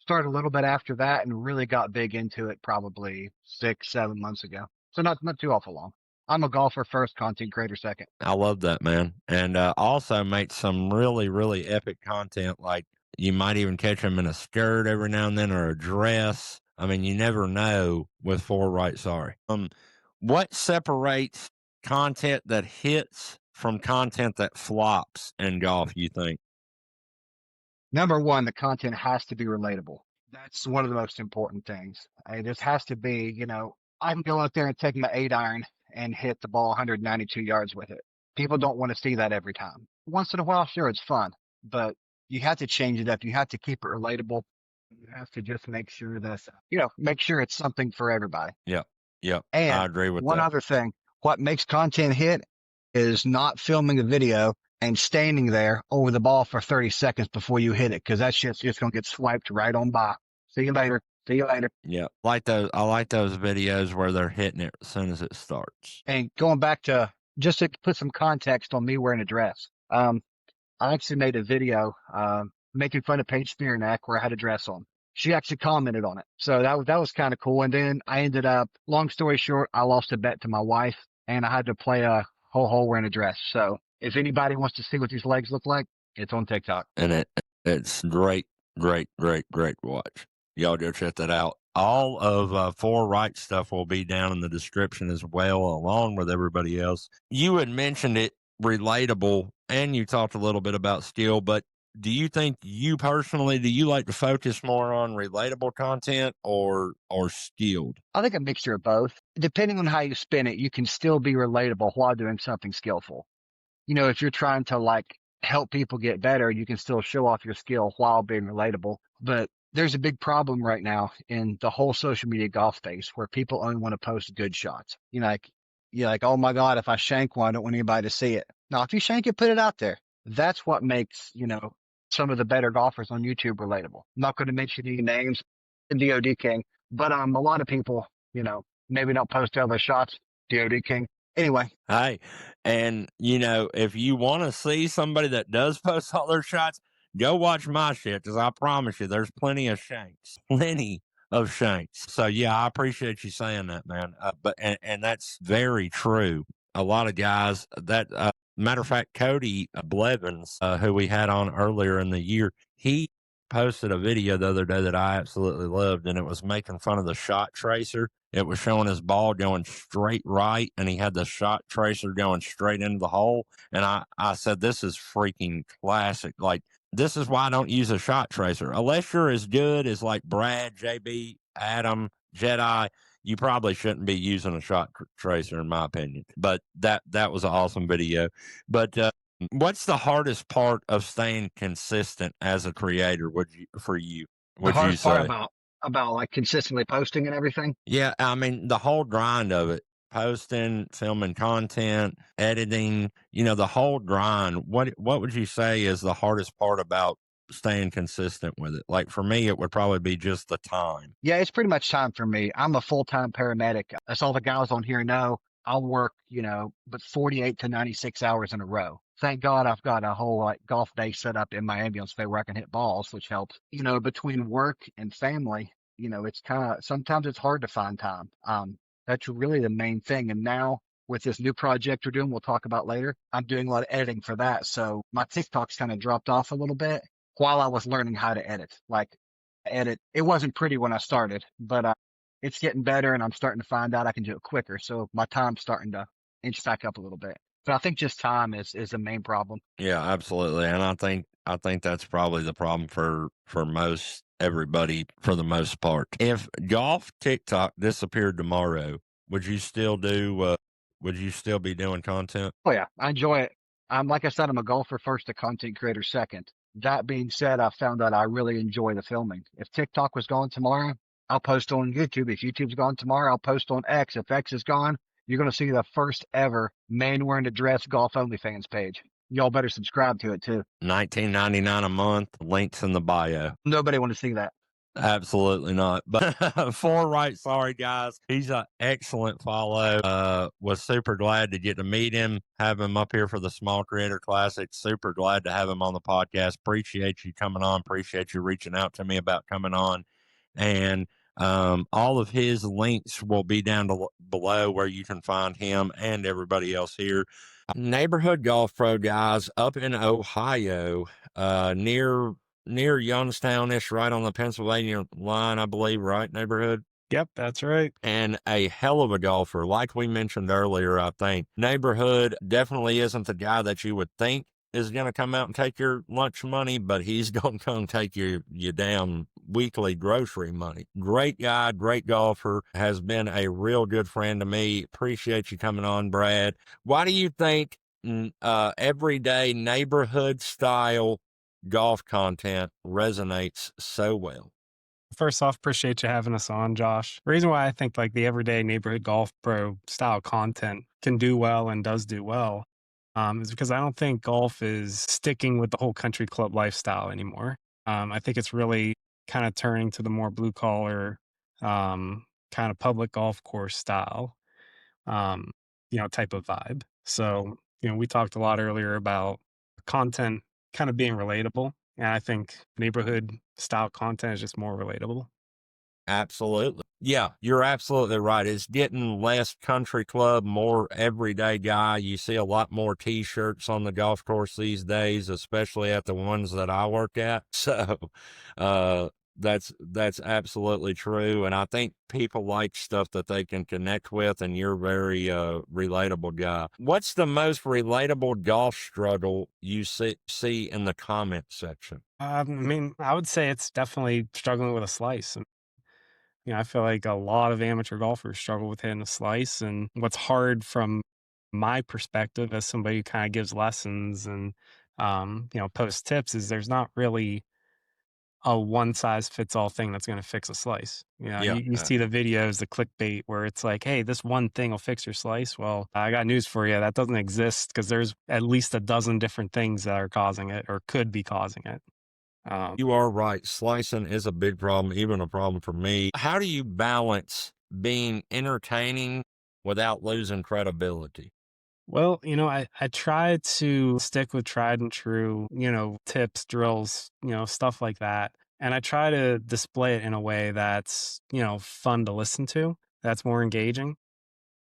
started a little bit after that and really got big into it probably 6-7 months ago. So not too awful long. I'm a golfer first, content creator second. I love that, man. And also make some really, really epic content. Like you might even catch them in a skirt every now and then or a dress. I mean, you never know with Fore Right Sorry. What separates content that hits from content that flops in golf, you think? Number one, the content has to be relatable. That's one of the most important things. It just has to be, I can go out there and take my 8-iron and hit the ball 192 yards with it. People don't want to see that every time. Once in a while, sure, it's fun, but you have to change it up. You have to keep it relatable. You have to just make sure that's, make sure it's something for everybody. Yeah. And I agree with one that. other thing, what makes content hit is not filming a video and standing there over the ball for 30 seconds before you hit it, because that shit's just going to get swiped right on by. See you later. Yeah. I like those videos where they're hitting it as soon as it starts. And going back to, just to put some context on me wearing a dress. I actually made a video, making fun of Paige Spearnack where I had a dress on. She actually commented on it. So that was kind of cool. And then I ended up, long story short, I lost a bet to my wife and I had to play a whole hole wearing a dress. So if anybody wants to see what these legs look like, it's on TikTok. And it's great watch. Y'all go check that out. All of Fore Right stuff will be down in the description as well, along with everybody else. You had mentioned it, relatable, and you talked a little bit about skill, but do you think you personally, do you like to focus more on relatable content or skilled? I think a mixture of both. Depending on how you spin it, you can still be relatable while doing something skillful. If you're trying to help people get better, you can still show off your skill while being relatable. But there's a big problem right now in the whole social media golf space where people only want to post good shots. You're like, oh my God, if I shank one, I don't want anybody to see it. Now, if you shank it, put it out there. That's what makes, some of the better golfers on YouTube relatable. I'm not going to mention any names, DOD King, but a lot of people, maybe don't post all their shots, DOD King. Anyway. Hey, and if you want to see somebody that does post all their shots, go watch my shit, because I promise you there's plenty of shanks. So yeah, I appreciate you saying that, man. And that's very true. A lot of guys that, matter of fact, Cody Blevins, who we had on earlier in the year, he posted a video the other day that I absolutely loved, and it was making fun of the shot tracer. It was showing his ball going straight right, and he had the shot tracer going straight into the hole. And I said, this is freaking classic. Like, this is why I don't use a shot tracer. Unless you're as good as like Brad, JB, Adam, Jedi, you probably shouldn't be using a shot tracer, in my opinion. But that was an awesome video. But what's the hardest part of staying consistent as a creator? For you? The hardest part about like consistently posting and everything. Yeah, I mean the whole grind of it. Posting, filming content, editing, the whole grind. What would you say is the hardest part about staying consistent with it? Like for me, it would probably be just the time. Yeah, it's pretty much time for me. I'm a full-time paramedic. That's all the guys on here know. I'll work, but 48 to 96 hours in a row. Thank God I've got a whole like golf day set up in my ambulance bay where I can hit balls, which helps. Between work and family, it's sometimes it's hard to find time. That's really the main thing. And now with this new project we're doing, we'll talk about later, I'm doing a lot of editing for that. So my TikTok's kind of dropped off a little bit while I was learning how to edit. It wasn't pretty when I started, but it's getting better and I'm starting to find out I can do it quicker. So my time's starting to inch back up a little bit. But I think just time is the main problem. Yeah, absolutely. And I think that's probably the problem for most everybody for the most part. If golf TikTok disappeared tomorrow, would you still be doing content? Oh yeah, I enjoy it. Like I said, I'm a golfer first, a content creator second. That being said, I found that I really enjoy the filming. If TikTok was gone tomorrow, I'll post on YouTube. If YouTube's gone tomorrow, I'll post on X. If X is gone, you're going to see the first ever man wearing a dress golf OnlyFans page. Y'all better subscribe to it too. $19.99 a month. Links in the bio. Nobody want to see that. Absolutely not. But Fore Right Sorry, guys. He's an excellent follow. Was super glad to get to meet him, have him up here for the Small Creator Classic. Super glad to have him on the podcast. Appreciate you coming on. Appreciate you reaching out to me about coming on. And all of his links will be down below where you can find him and everybody else here. Neighborhood Golf Pro, guys, up in Ohio, near Youngstown-ish, right on the Pennsylvania line, I believe, right, neighborhood? Yep, that's right. And a hell of a golfer, like we mentioned earlier, I think. Neighborhood definitely isn't the guy that you would think is going to come out and take your lunch money, but he's going to come take your damn weekly grocery money. Great guy, great golfer, has been a real good friend to me. Appreciate you coming on, Brad. Why do you think everyday neighborhood style golf content resonates so well? First off, appreciate you having us on, Josh. The reason why I think like the everyday neighborhood golf pro style content can do well and does do well is because I don't think golf is sticking with the whole country club lifestyle anymore. I think it's really kind of turning to the more blue collar, kind of public golf course style, type of vibe. So, we talked a lot earlier about content kind of being relatable. And I think neighborhood style content is just more relatable. Absolutely. Yeah, you're absolutely right. It's getting less country club, more everyday guy. You see a lot more T-shirts on the golf course these days, especially at the ones that I work at. So that's absolutely true. And I think people like stuff that they can connect with, and you're a very relatable guy. What's the most relatable golf struggle you see in the comment section? I would say it's definitely struggling with a slice. And, I feel like a lot of amateur golfers struggle with hitting a slice. And what's hard from my perspective as somebody who kind of gives lessons and, posts tips is there's not really a one size fits all thing that's going to fix a slice. You see the videos, the clickbait where it's like, hey, this one thing will fix your slice. Well, I got news for you. That doesn't exist because there's at least a dozen different things that are causing it or could be causing it. You are right. Slicing is a big problem, even a problem for me. How do you balance being entertaining without losing credibility? Well, I try to stick with tried and true, tips, drills, stuff like that. And I try to display it in a way that's, fun to listen to, that's more engaging.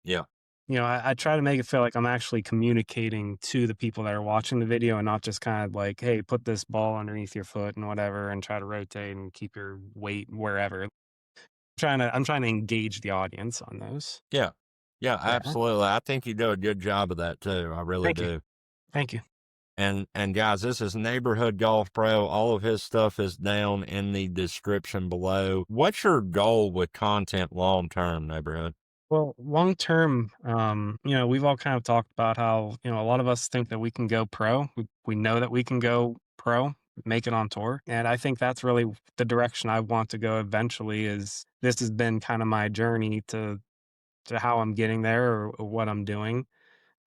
Yeah. I try to make it feel like I'm actually communicating to the people that are watching the video and not just kind of like, hey, put this ball underneath your foot and whatever and try to rotate and keep your weight wherever. I'm trying to engage the audience on those. Yeah. Yeah, Yeah. absolutely. I think you do a good job of that too. I really Thank you. do. Thank you. And guys, this is Neighborhood Golf Pro. All of his stuff is down in the description below. What's your goal with content long term, Neighborhood? Well, long term, we've all kind of talked about how, a lot of us think that we can go pro. We know that we can go pro, make it on tour. And I think that's really the direction I want to go eventually. Is this has been kind of my journey to how I'm getting there or what I'm doing.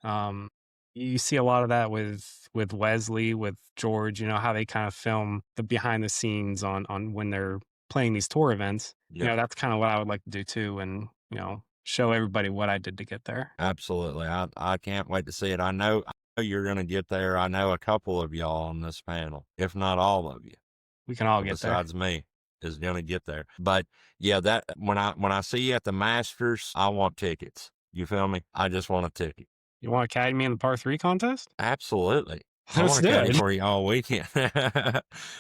Um, you see a lot of that with Wesley, with George, how they kind of film the behind the scenes on when they're playing these tour events. Yeah. That's kind of what I would like to do too, and show everybody what I did to get there. Absolutely. I can't wait to see it. I know you're going to get there. I know a couple of y'all on this panel, if not all of you. We can all get besides me is going to get there. But yeah, that when I see you at the Masters, I want tickets. You feel me? I just want a ticket. You want to caddy me in the par 3 contest? Absolutely. I Let's want to do caddy it. for you all weekend.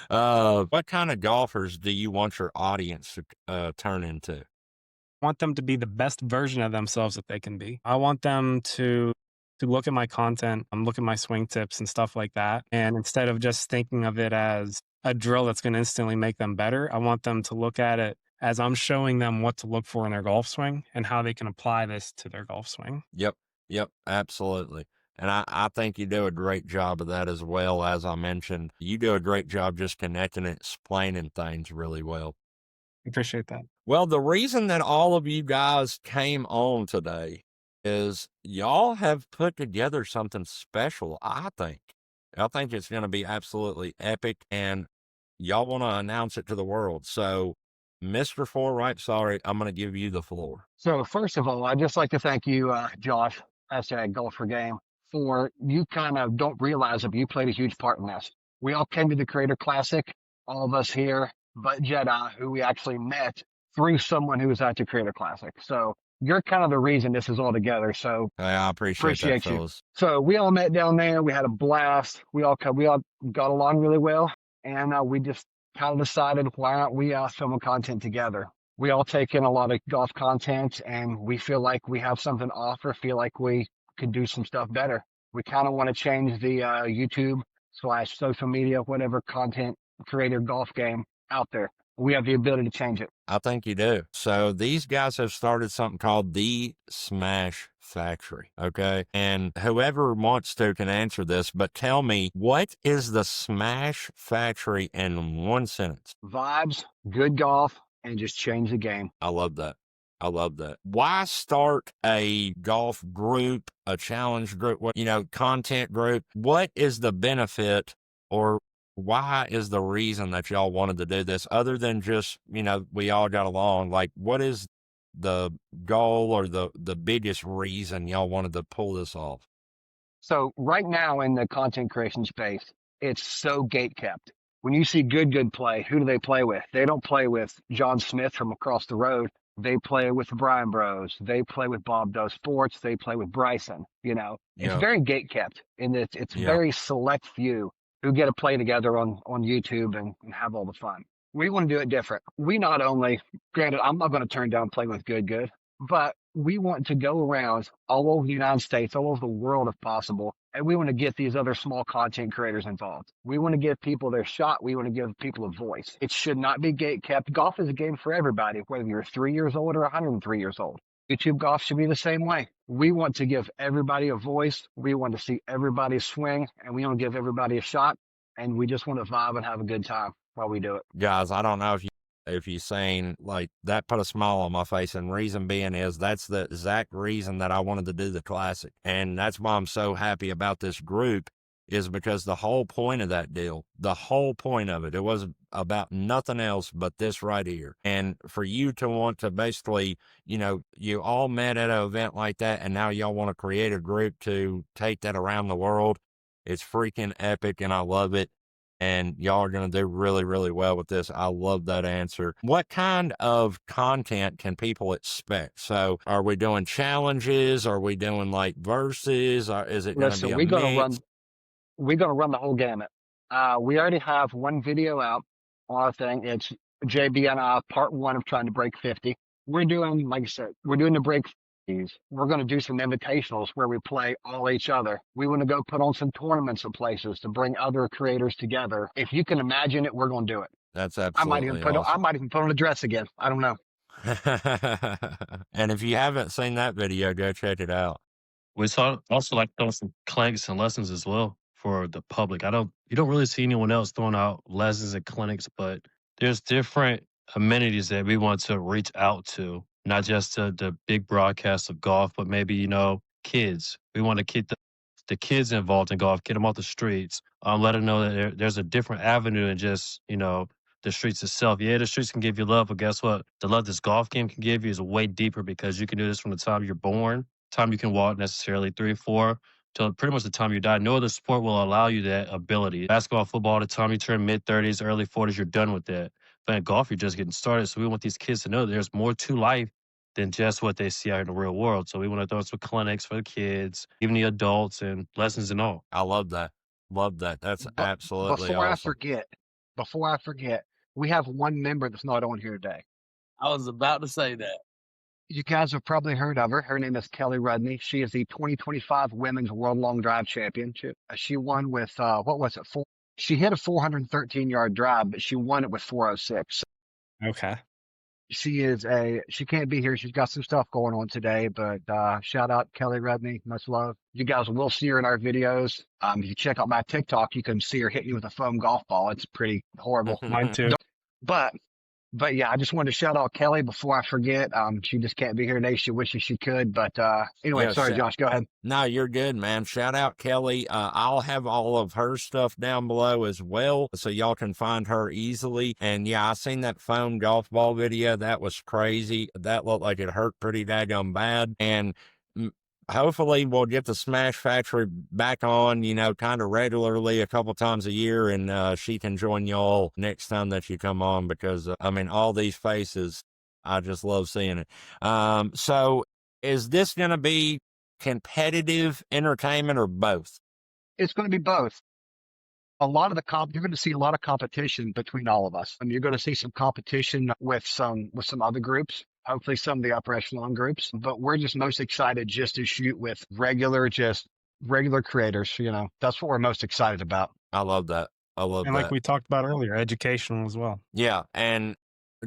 What kind of golfers do you want your audience to turn into? I want them to be the best version of themselves that they can be. I want them to look at my content, look at my swing tips and stuff like that. And instead of just thinking of it as a drill that's going to instantly make them better, I want them to look at it as I'm showing them what to look for in their golf swing and how they can apply this to their golf swing. Yep, absolutely. And I think you do a great job of that as well. As I mentioned, you do a great job just connecting and explaining things really well. Appreciate that. Well, the reason that all of you guys came on today is y'all have put together something special, I think. I think it's going to be absolutely epic, and y'all want to announce it to the world. So, Mr. Fore Right Sorry, I'm going to give you the floor. So first of all, I'd just like to thank you, Josh, hashtag Golf for Game, for you kind of don't realize it, but you played a huge part in this. We all came to the Creator Classic, all of us here, but Jedi, who we actually met through someone who was at the Creator Classic. So you're kind of the reason this is all together. So Hey, I appreciate that, you. fellas. So we all met down there. We had a blast. We all got along really well, and we just kind of decided, why aren't we filming content together? We all take in a lot of golf content, and we feel like we have something to offer, feel like we could do some stuff better. We kind of want to change the YouTube / social media, whatever content creator golf game out there. We have the ability to change it. I think you do. So these guys have started something called the Smash Factory, okay? And whoever wants to can answer this, but tell me, what is the Smash Factory in one sentence? Vibes, good golf, and just change the game. I love that. I love that. Why start a golf group, a challenge group, content group? What is the benefit, or why is the reason that y'all wanted to do this, other than just, we all got along? Like, what is the goal or the biggest reason y'all wanted to pull this off? So right now in the content creation space, it's so gate kept. When you see good play, who do they play with? They don't play with John Smith from across the road. They play with the Brian Bros. They play with Bob Doe Sports. They play with Bryson. It's very gate kept, and it's very select few who get to play together on YouTube and have all the fun. We want to do it different. We not only, granted, I'm not going to turn down playing with good, but we want to go around all over the United States, all over the world if possible, and we want to get these other small content creators involved. We want to give people their shot. We want to give people a voice. It should not be gate kept. Golf is a game for everybody, whether you're 3 years old or 103 years old. YouTube golf should be the same way. We want to give everybody a voice. We want to see everybody swing, and we want to give everybody a shot, and we just want to vibe and have a good time while we do it. Guys, I don't know if you're saying, like, that put a smile on my face, and reason being is that's the exact reason that I wanted to do the Classic, and that's why I'm so happy about this group, is because the whole point of that deal, the whole point of it was about nothing else but this right here. And for you to want to basically, you all met at an event like that, and now y'all want to create a group to take that around the world. It's freaking epic, and I love it. and y'all are going to do really, really well with this. I love that answer. What kind of content can people expect? So are we doing challenges? Are we doing like verses? Or is it going to Listen, be a mix? we're gonna run the whole gamut. We already have one video out on our thing. It's JB and I, part one of trying to break 50. We're doing, like I said, we're doing the break 50s. We're gonna do some invitationals where we play all each other. We want to go put on some tournaments in places to bring other creators together. If you can imagine it, we're gonna do it. That's I might even absolutely I awesome. might even put on a dress again. I don't know. And if you haven't seen that video, go check it out. We saw also like throwing some clinics and lessons as well for the public. You don't really see anyone else throwing out lessons and clinics, but there's different amenities that we want to reach out to, not just the big broadcast of golf, but maybe, kids. We want to keep the kids involved in golf, get them off the streets, let them know that there's a different avenue than just, the streets itself. Yeah, the streets can give you love, but guess what? The love this golf game can give you is way deeper because you can do this from the time you're born, time you can walk necessarily 3 or 4, till pretty much the time you die. No other sport will allow you that ability. Basketball, football, the time you turn mid-30s, early 40s, you're done with that. But in golf, you're just getting started. So we want these kids to know there's more to life than just what they see out in the real world. So we want to throw some clinics for the kids, even the adults, and lessons and all. I love that. Love that. That's But absolutely before awesome. before I forget, we have one member that's not on here today. I was about to say that. You guys have probably heard of her. Her name is Kelly Rudney. She is the 2025 Women's World Long Drive Championship. She won with, what was it? She hit a 413-yard drive, but she won it with 406. Okay. She can't be here. She's got some stuff going on today, but shout out Kelly Rudney. Much love. You guys will see her in our videos. If you check out my TikTok, you can see her hitting you with a foam golf ball. It's pretty horrible. Mine too. But yeah, I just wanted to shout out Kelly before I forget. She just can't be here today. She wishes she could, but anyway, Yeah, sorry, Josh, go ahead. No, you're good, man. Shout out Kelly. I'll have all of her stuff down below as well, so y'all can find her easily. And yeah, I seen that foam golf ball video. That was crazy. That looked like it hurt pretty daggone bad. And hopefully we'll get the Smash Factory back on, kind of regularly a couple times a year, and she can join y'all next time that you come on because, all these faces, I just love seeing it. So is this going to be competitive entertainment or both? It's going to be both. A lot of you're going to see a lot of competition between all of us, and you're going to see some competition with some other groups. Hopefully some of the upper echelon groups, but we're just most excited just to shoot with regular creators. That's what we're most excited about. I love that. And like we talked about earlier, educational as well. Yeah. And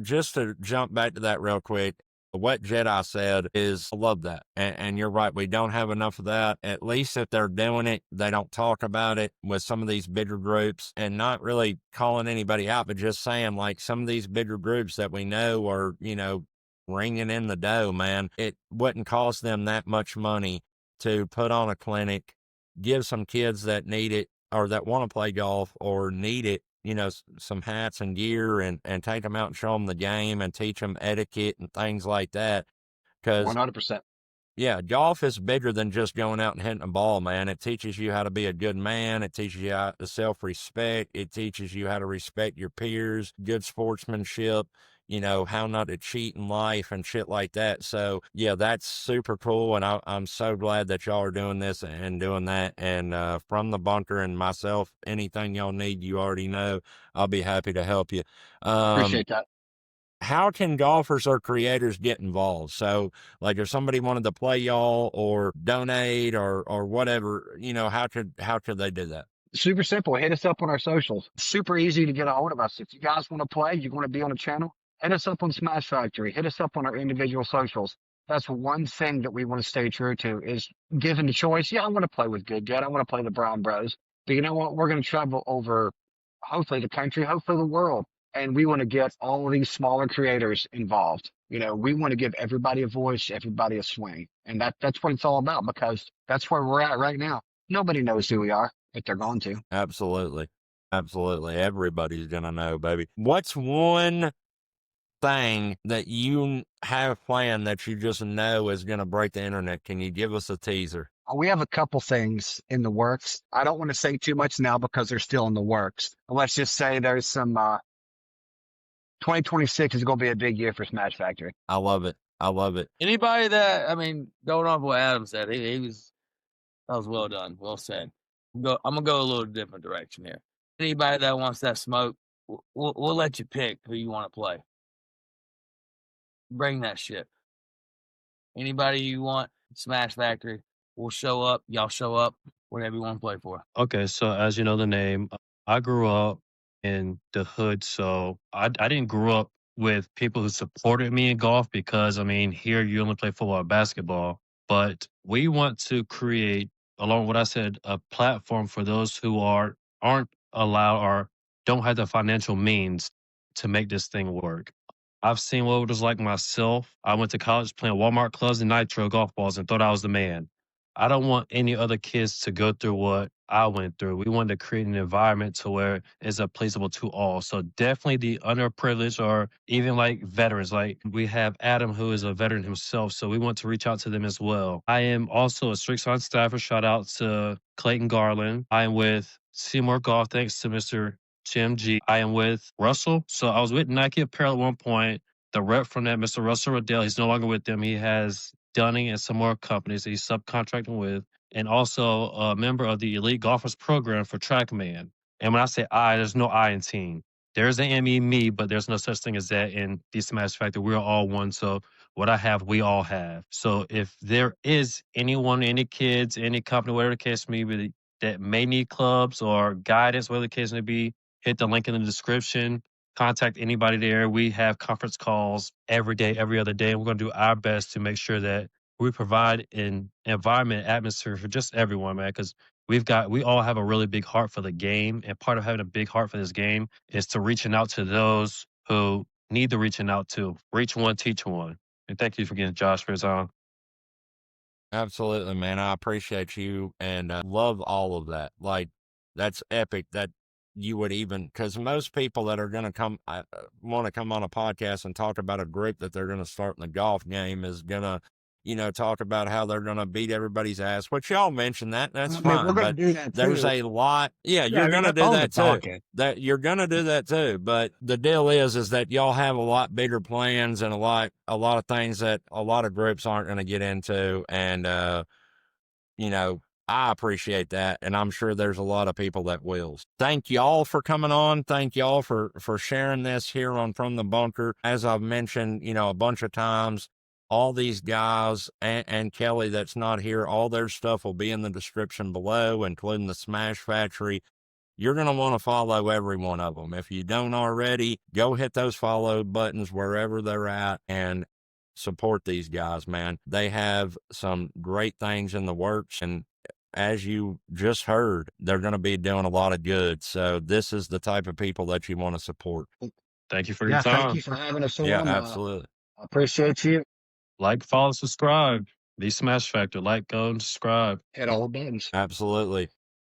just to jump back to that real quick, what Jedi said is, I love that. And you're right. We don't have enough of that. At least if they're doing it, they don't talk about it with some of these bigger groups, and not really calling anybody out, but just saying like some of these bigger groups that we know are, ringing in the dough, man. It wouldn't cost them that much money to put on a clinic, give some kids that need it or that want to play golf or need it, some hats and gear, and take them out and show them the game and teach them etiquette and things like that. Because 100%. Yeah, golf is bigger than just going out and hitting a ball, man. It teaches you how to be a good man. It teaches you how to self-respect. It teaches you how to respect your peers, good sportsmanship, how not to cheat in life and shit like that. So, yeah, that's super cool, and I'm so glad that y'all are doing this and doing that. And from the bunker and myself, anything y'all need, you already know. I'll be happy to help you. Appreciate that. How can golfers or creators get involved? So, like, if somebody wanted to play y'all or donate or whatever, how could they do that? Super simple. Hit us up on our socials. Super easy to get a hold of us. If you guys want to play, you want to be on a channel, hit us up on Smash Factory. Hit us up on our individual socials. That's one thing that we want to stay true to is given the choice. Yeah, I want to play with Good Dad. I want to play the Brown Bros. But you know what? We're going to travel over, hopefully, the country, hopefully the world. And we want to get all of these smaller creators involved. We want to give everybody a voice, everybody a swing. And that's what it's all about, because that's where we're at right now. Nobody knows who we are, but they're going to. Absolutely. Absolutely. Everybody's going to know, baby. What's one thing that you have planned that you just know is going to break the internet? Can you give us a teaser? We have a couple things in the works. I don't want to say too much now because they're still in the works. Let's just say there's some 2026 is going to be a big year for Smash Factory. I love it. I love it. Anybody that, I mean, going off what Adam said, that was well done. Well said. I'm going to go a little different direction here. Anybody that wants that smoke, we'll let you pick who you want to play. Bring that shit. Anybody you want, Smash Factory, we'll show up. Y'all show up, whatever you want to play for. Okay, so as you know the name, I grew up in the hood, so I didn't grow up with people who supported me in golf because, I mean, here you only play football and basketball. But we want to create, along with what I said, a platform for those who aren't allowed or don't have the financial means to make this thing work. I've seen what it was like myself. I went to college playing Walmart clubs and nitro golf balls and thought I was the man. I don't want any other kids to go through what I went through. We wanted to create an environment to where it's applicable to all. So definitely the underprivileged or even like veterans. Like we have Adam, who is a veteran himself. So we want to reach out to them as well. I am also a strict sign staffer. Shout out to Clayton Garland. I am with Seymour Golf. Thanks to Mr. Jim G. I am with Russell. So I was with Nike Apparel at one point. The rep from that, Mr. Russell Riddell, he's no longer with them. He has Dunning and some more companies that he's subcontracting with, and also a member of the Elite Golfers Program for TrackMan. And when I say I, there's no I in team. There's an ME, me, but there's no such thing as that in the Smash Factor. We're all one. So what I have, we all have. So if there is anyone, any kids, any company, whatever the case may be, that may need clubs or guidance, whatever the case may be, hit the link in the description. Contact anybody there. We have conference calls every day, every other day. And we're going to do our best to make sure that we provide an environment, atmosphere for just everyone, man. Because we all have a really big heart for the game. And part of having a big heart for this game is to reaching out to those who need the reaching out to. Reach one, teach one. And thank you for getting Josh for his on. Absolutely, man. I appreciate you and love all of that. Like, that's epic that you would even, because most people that are going to come, want to come on a podcast and talk about a group that they're going to start in the golf game is going to, talk about how they're going to beat everybody's ass, which y'all mentioned that. That's fine. We're going to do that too. There's a lot. Yeah, you're going to do that too. You're going to do that too. But the deal is that y'all have a lot bigger plans and a lot of things that a lot of groups aren't going to get into. And, I appreciate that, and I'm sure there's a lot of people that will. Thank y'all for coming on. Thank y'all for sharing this here on From the Bunker. As I've mentioned, a bunch of times, all these guys and Kelly that's not here, all their stuff will be in the description below, including the Smash Factory. You're going to want to follow every one of them. If you don't already, go hit those follow buttons wherever they're at and support these guys, man. They have some great things in the works, and as you just heard, they're going to be doing a lot of good. So this is the type of people that you want to support. Thank you for your time. Thank you for having us on. Yeah, absolutely. I appreciate you. Like, follow, subscribe. The Smash Factor. Like, go, and subscribe. Hit all the buttons. Absolutely.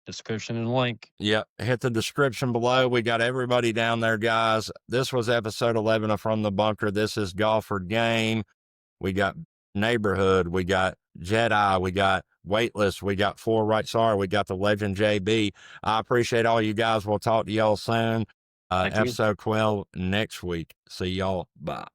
Description and link. Yep. Hit the description below. We got everybody down there, guys. This was episode 11 of From the Bunker. This is Golfer Game. We got Neighborhood. We got Jedi. We got Weightless. We got Fore Right Sorry. We got the Legend JB. I appreciate all you guys. We'll talk to y'all soon. Episode 12 next week. See y'all. Bye.